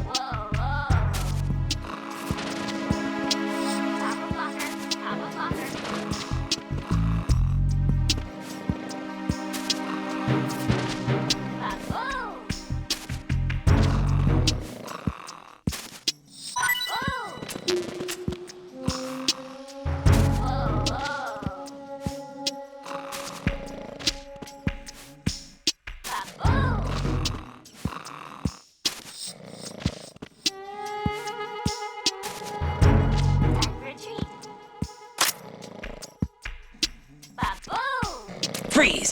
Speaker 9: Whoa, whoa. Kappa blocker. Kappa blocker. Baboom! Baboom! Whoa, whoa. Baboom! Time for retreat. Baboom!
Speaker 8: Freeze!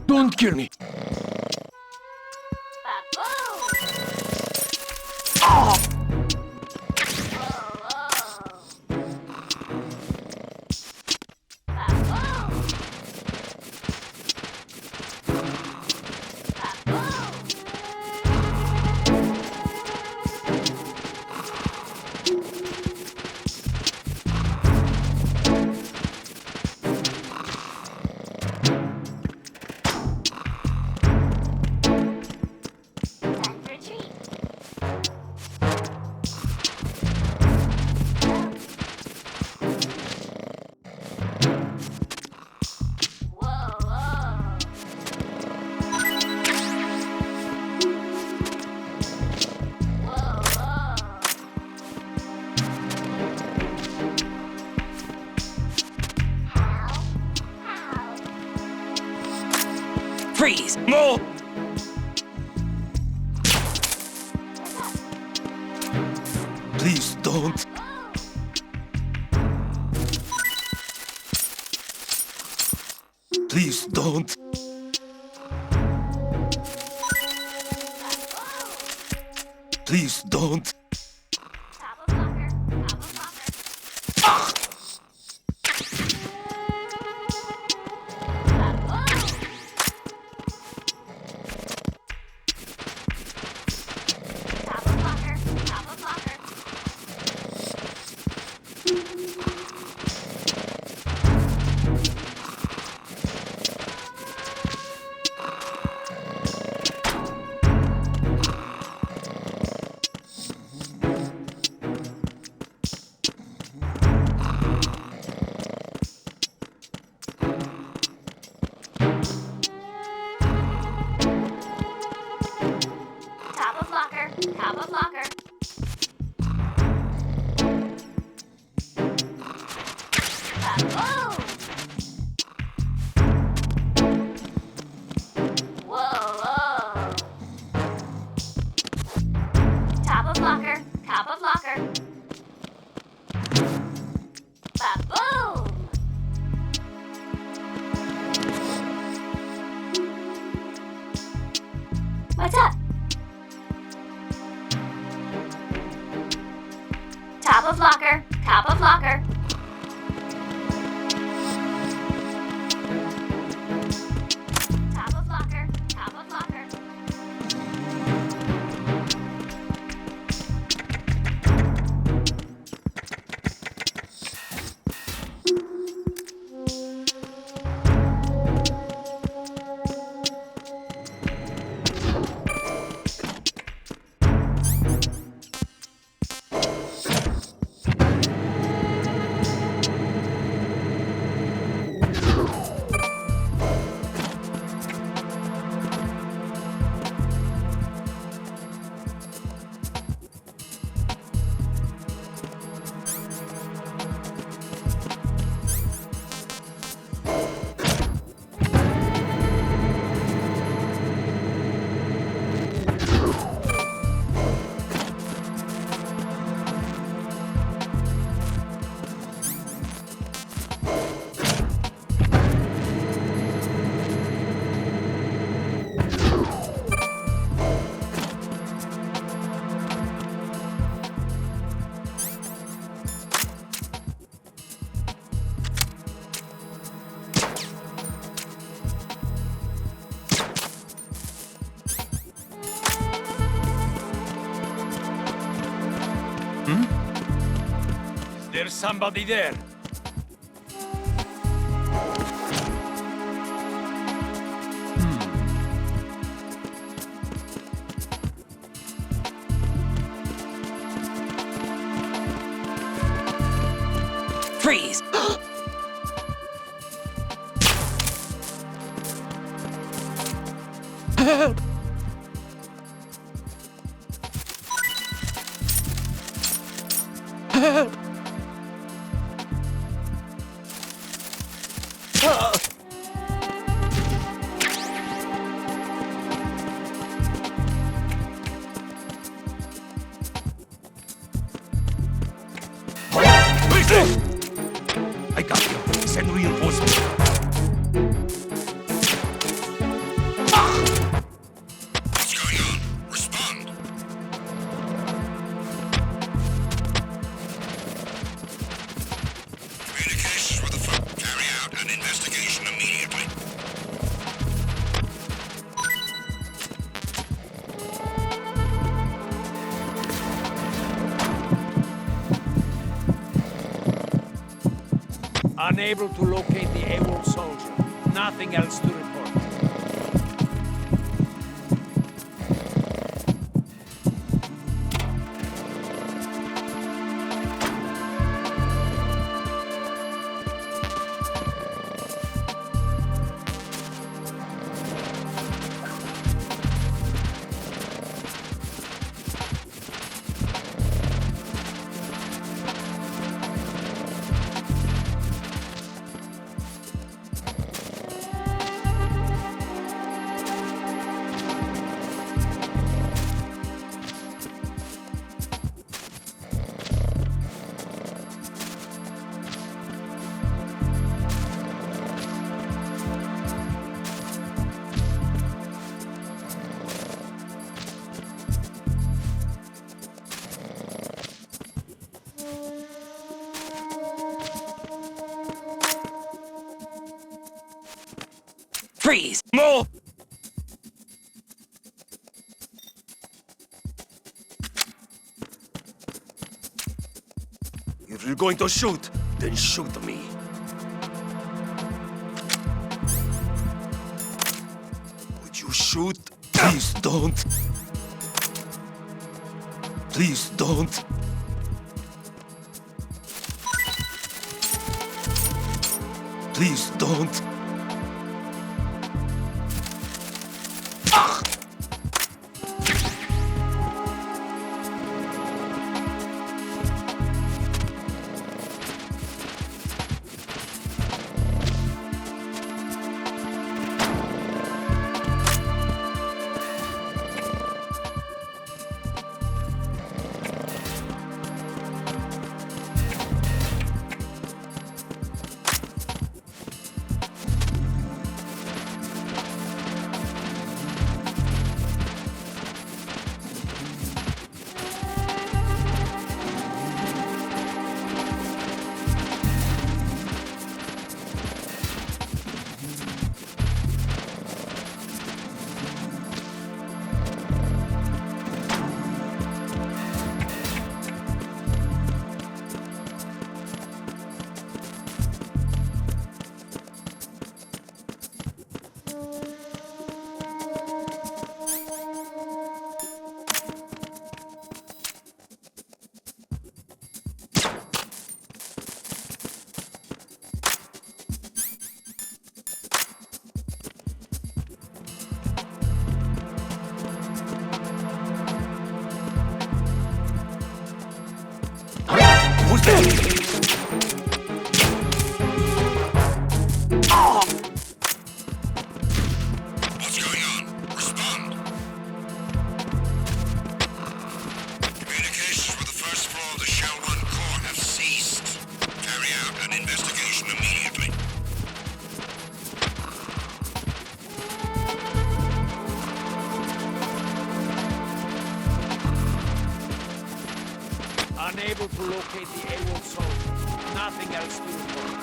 Speaker 3: Don't kill me.
Speaker 8: Freeze!
Speaker 1: No! Please don't. Please don't. Please don't.
Speaker 9: Top of locker. Whoa! Whoa! Top of locker. Top of locker. Ba-boom! What's up? Top of locker. Top of locker. Top of locker. Top of locker.
Speaker 1: There's somebody there.
Speaker 8: Freeze!
Speaker 1: Help! Help!
Speaker 12: I got you. Send reinforcements.
Speaker 1: Unable to locate the AWOL soldier. Nothing else to report.
Speaker 8: Freeze!
Speaker 2: More! If you're going to shoot, then shoot me. Would you shoot? Please don't. Please don't. Please don't. Who's there?
Speaker 4: What's going on? Respond. Communications with the first floor of the Shell 1 core have ceased. Carry out an investigation immediately.
Speaker 1: Unable to locate the AWOL soldier. Nothing else to report.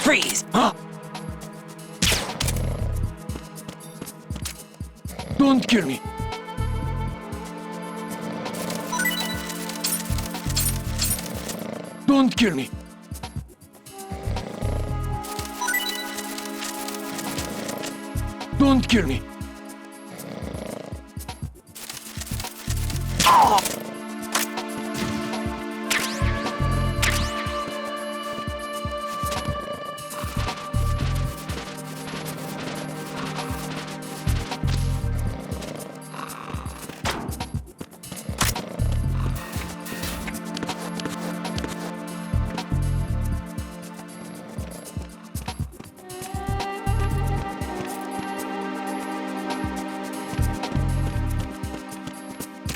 Speaker 8: Freeze!
Speaker 3: Don't kill me. Don't kill me. Don't kill me.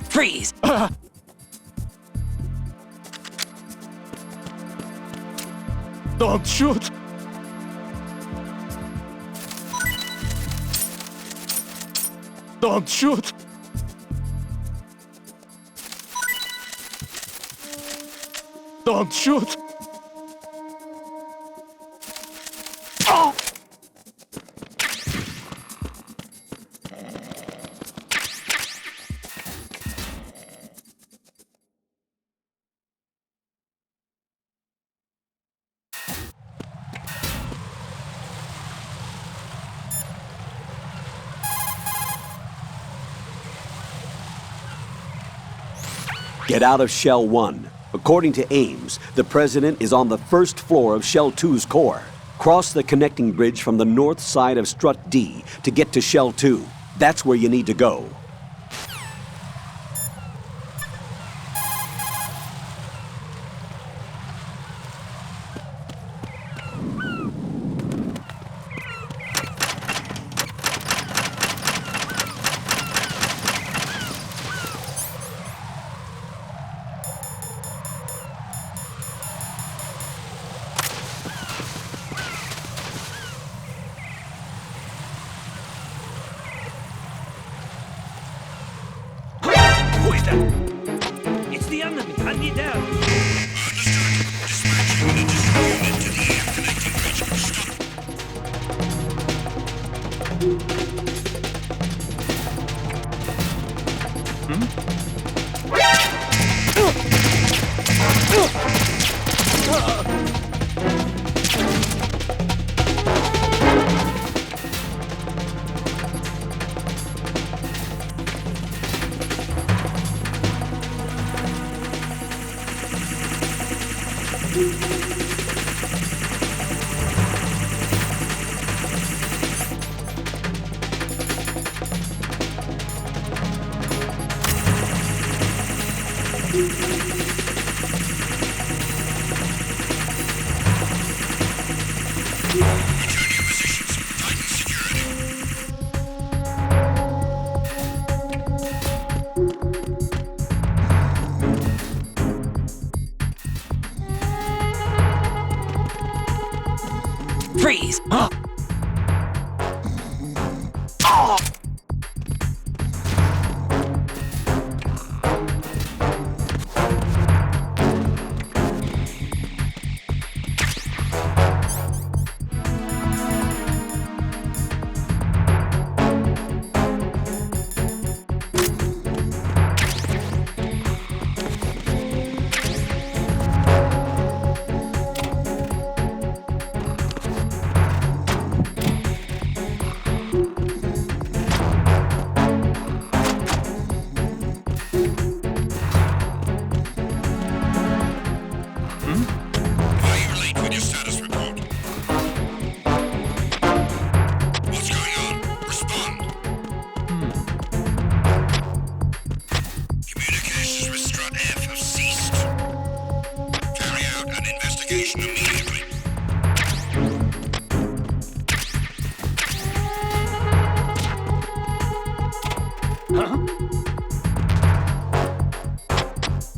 Speaker 8: Freeze!
Speaker 3: Don't shoot! Don't shoot! Don't shoot! Oh!
Speaker 6: Get out of Shell 1. According to Ames, the President is on the first floor of Shell 2's core. Cross the connecting bridge from the north side of Strut D to get to Shell 2. That's where you need to go.
Speaker 1: Who is that? It's the enemy. I need help.
Speaker 4: Dispatching an additional unit to the air connecting bridge. Stop.
Speaker 8: Freeze! Huh?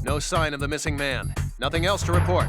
Speaker 14: No sign of the missing man. Nothing else to report.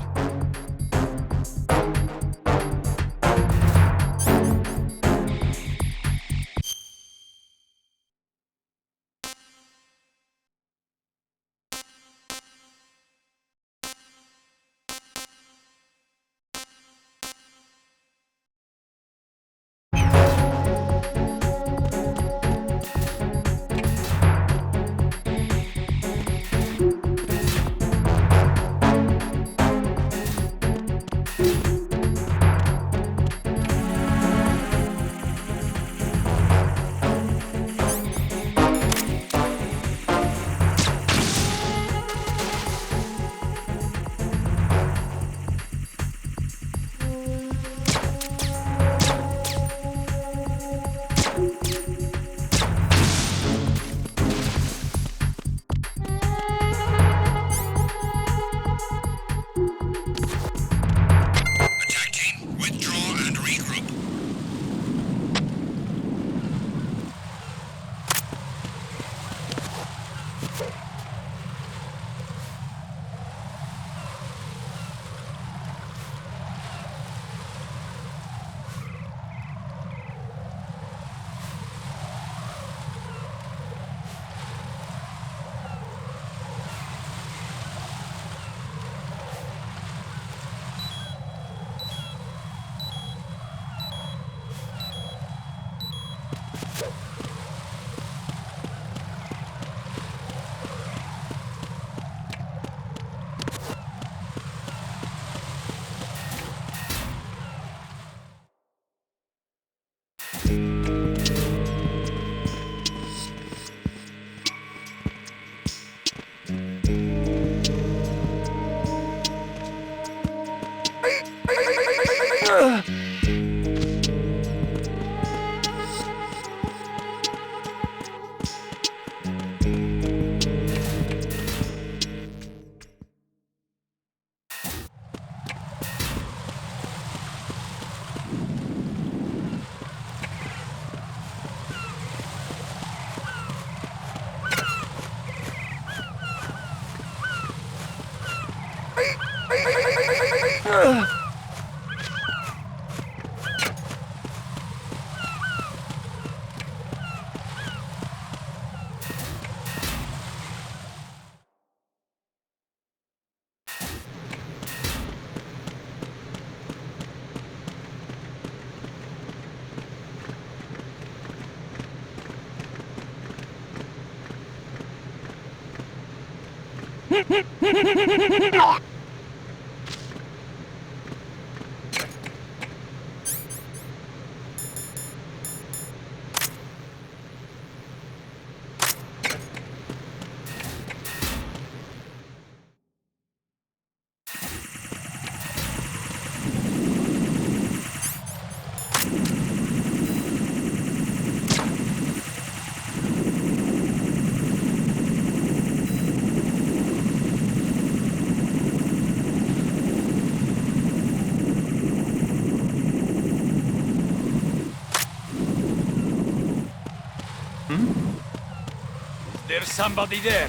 Speaker 1: There's somebody there.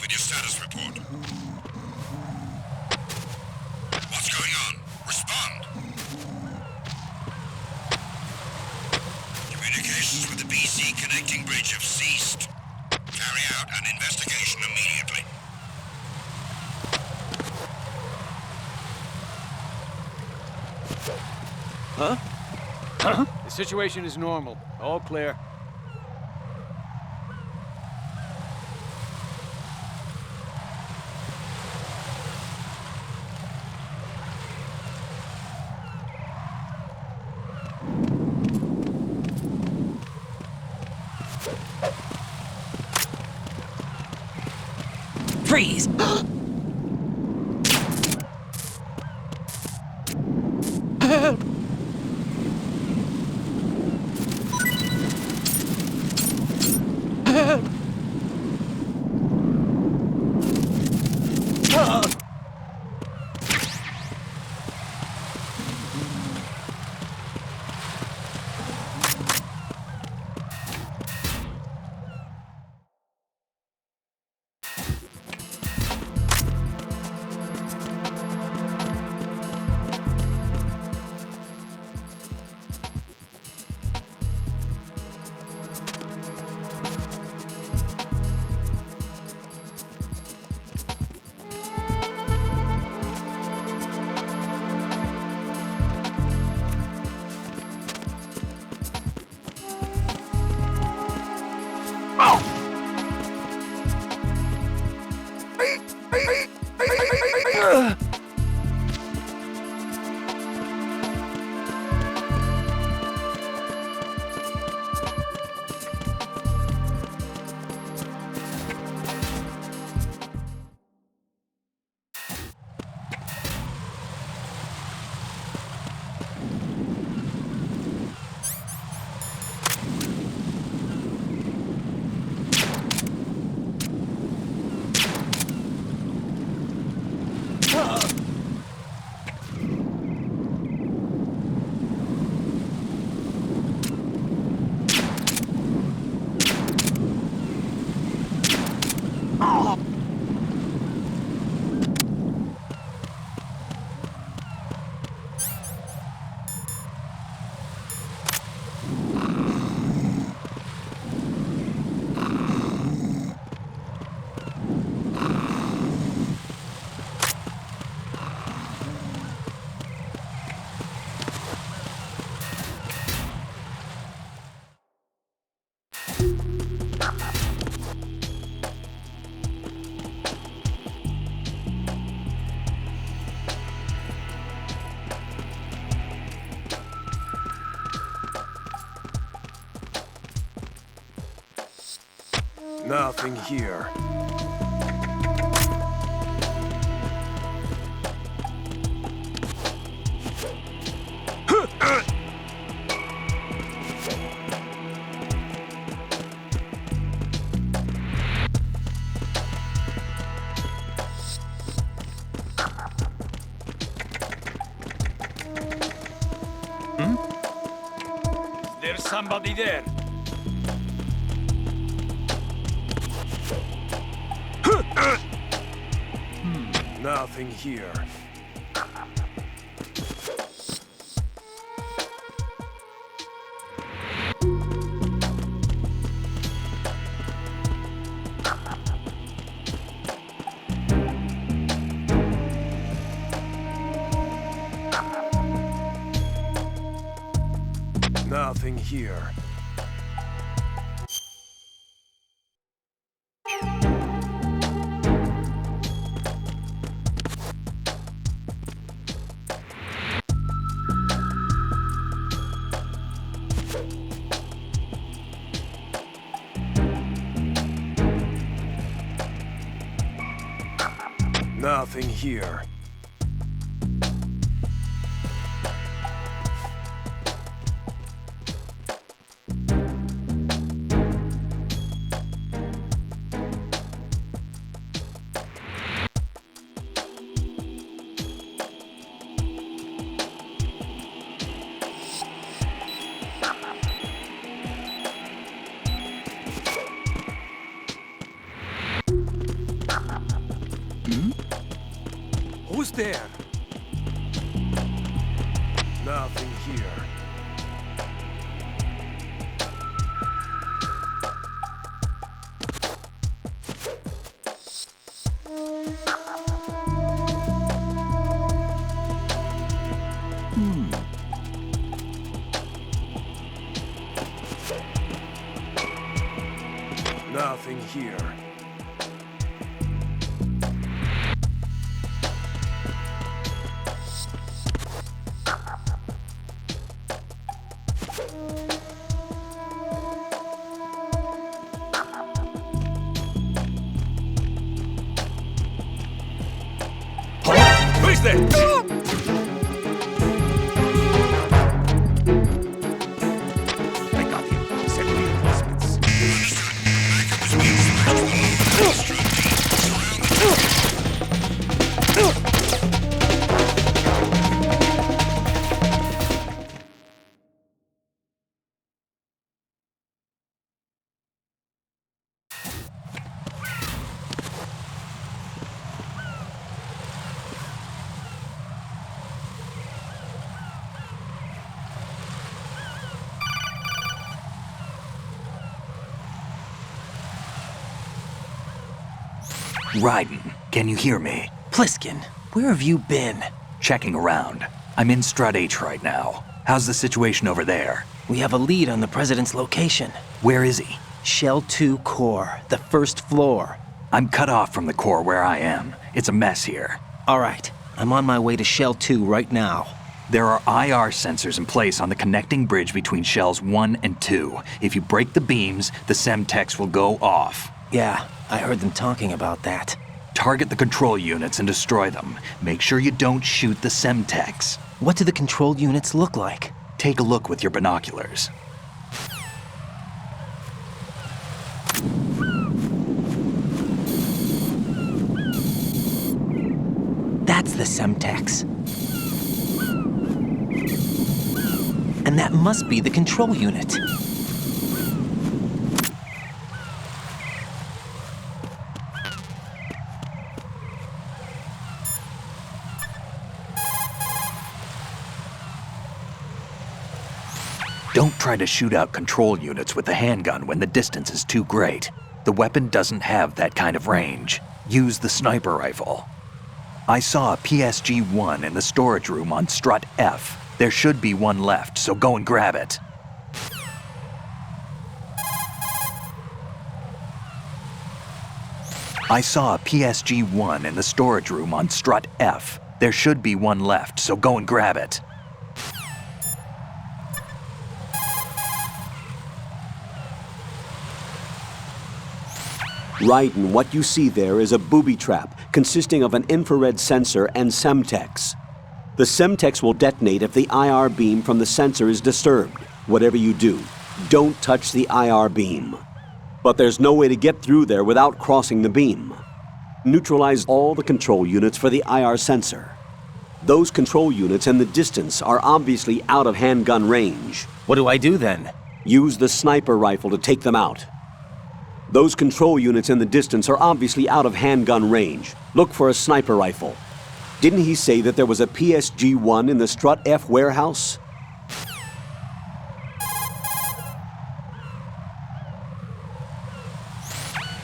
Speaker 4: With your status report. What's going on? Respond! Communications with the BC connecting bridge have ceased. Carry out an investigation immediately.
Speaker 14: Huh? Huh? The situation is normal. All clear.
Speaker 8: Freeze!
Speaker 14: Help! Help!
Speaker 2: Nothing here.
Speaker 1: There's somebody there.
Speaker 2: Nothing here. Nothing here. Nothing here.
Speaker 1: Who's there?
Speaker 2: Nothing here. Nothing here.
Speaker 1: Who's there? I got him. Send reinforcements.
Speaker 7: Raiden, can you hear me?
Speaker 8: Pliskin, where have you been?
Speaker 7: Checking around. I'm in Strut H right now. How's the situation over there?
Speaker 8: We have a lead on the president's location.
Speaker 7: Where is he?
Speaker 8: Shell 2 core, the first floor.
Speaker 7: I'm cut off from the core where I am. It's a mess here.
Speaker 8: All right, I'm on my way to Shell 2 right now.
Speaker 7: There are IR sensors in place on the connecting bridge between Shells 1 and 2. If you break the beams, the Semtex will go off.
Speaker 8: Yeah, I heard them talking about that.
Speaker 7: Target the control units and destroy them. Make sure you don't shoot the Semtex.
Speaker 8: What do the control units look like?
Speaker 7: Take a look with your binoculars.
Speaker 8: That's the Semtex. And that must be the control unit.
Speaker 7: Don't try to shoot out control units with the handgun when the distance is too great. The weapon doesn't have that kind of range. Use the sniper rifle. I saw a PSG-1 in the storage room on Strut F. There should be one left, so go and grab it. I saw a PSG-1 in the storage room on Strut F. There should be one left, so go and grab it.
Speaker 6: Right, and what you see there is a booby trap consisting of an infrared sensor and Semtex. The Semtex will detonate if the IR beam from the sensor is disturbed. Whatever you do, don't touch the IR beam. But there's no way to get through there without crossing the beam. Neutralize all the control units for the IR sensor. Those control units in the distance are obviously out of handgun range.
Speaker 8: What do I do then?
Speaker 6: Use the sniper rifle to take them out. Those control units in the distance are obviously out of handgun range. Look for a sniper rifle. Didn't he say that there was a PSG-1 in the Strut F warehouse?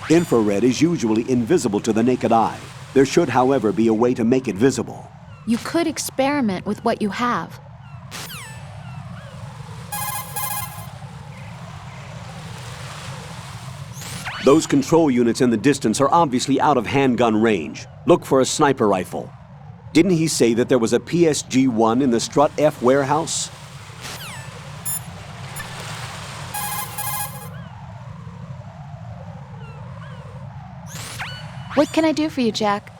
Speaker 6: Infrared is usually invisible to the naked eye. There should, however, be a way to make it visible.
Speaker 11: You could experiment with what you have.
Speaker 6: Those control units in the distance are obviously out of handgun range. Look for a sniper rifle. Didn't he say that there was a PSG-1 in the Strut F warehouse?
Speaker 11: What can I do for you, Jack?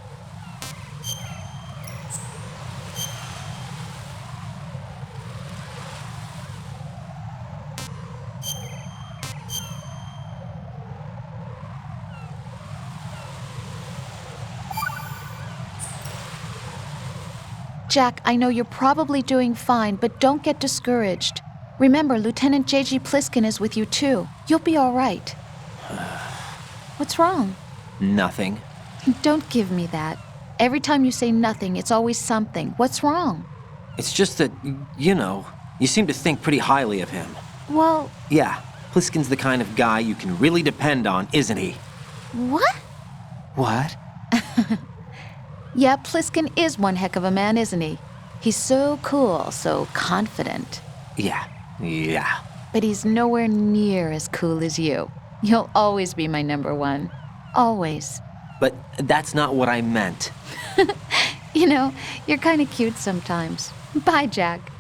Speaker 11: Jack, I know you're probably doing fine, but don't get discouraged. Remember, Lieutenant J.G. Pliskin is with you too. You'll be all right. What's wrong?
Speaker 8: Nothing.
Speaker 11: Don't give me that. Every time you say nothing, it's always something. What's wrong?
Speaker 8: It's just that, you know, you seem to think pretty highly of him.
Speaker 11: Well...
Speaker 8: Yeah, Pliskin's the kind of guy you can really depend on, isn't he?
Speaker 11: What?
Speaker 8: What?
Speaker 11: Yeah, Pliskin is one heck of a man, isn't he? He's so cool, so confident.
Speaker 8: Yeah.
Speaker 11: But he's nowhere near as cool as you. You'll always be my number one. Always.
Speaker 8: But that's not what I meant.
Speaker 11: You know, you're kind of cute sometimes. Bye, Jack.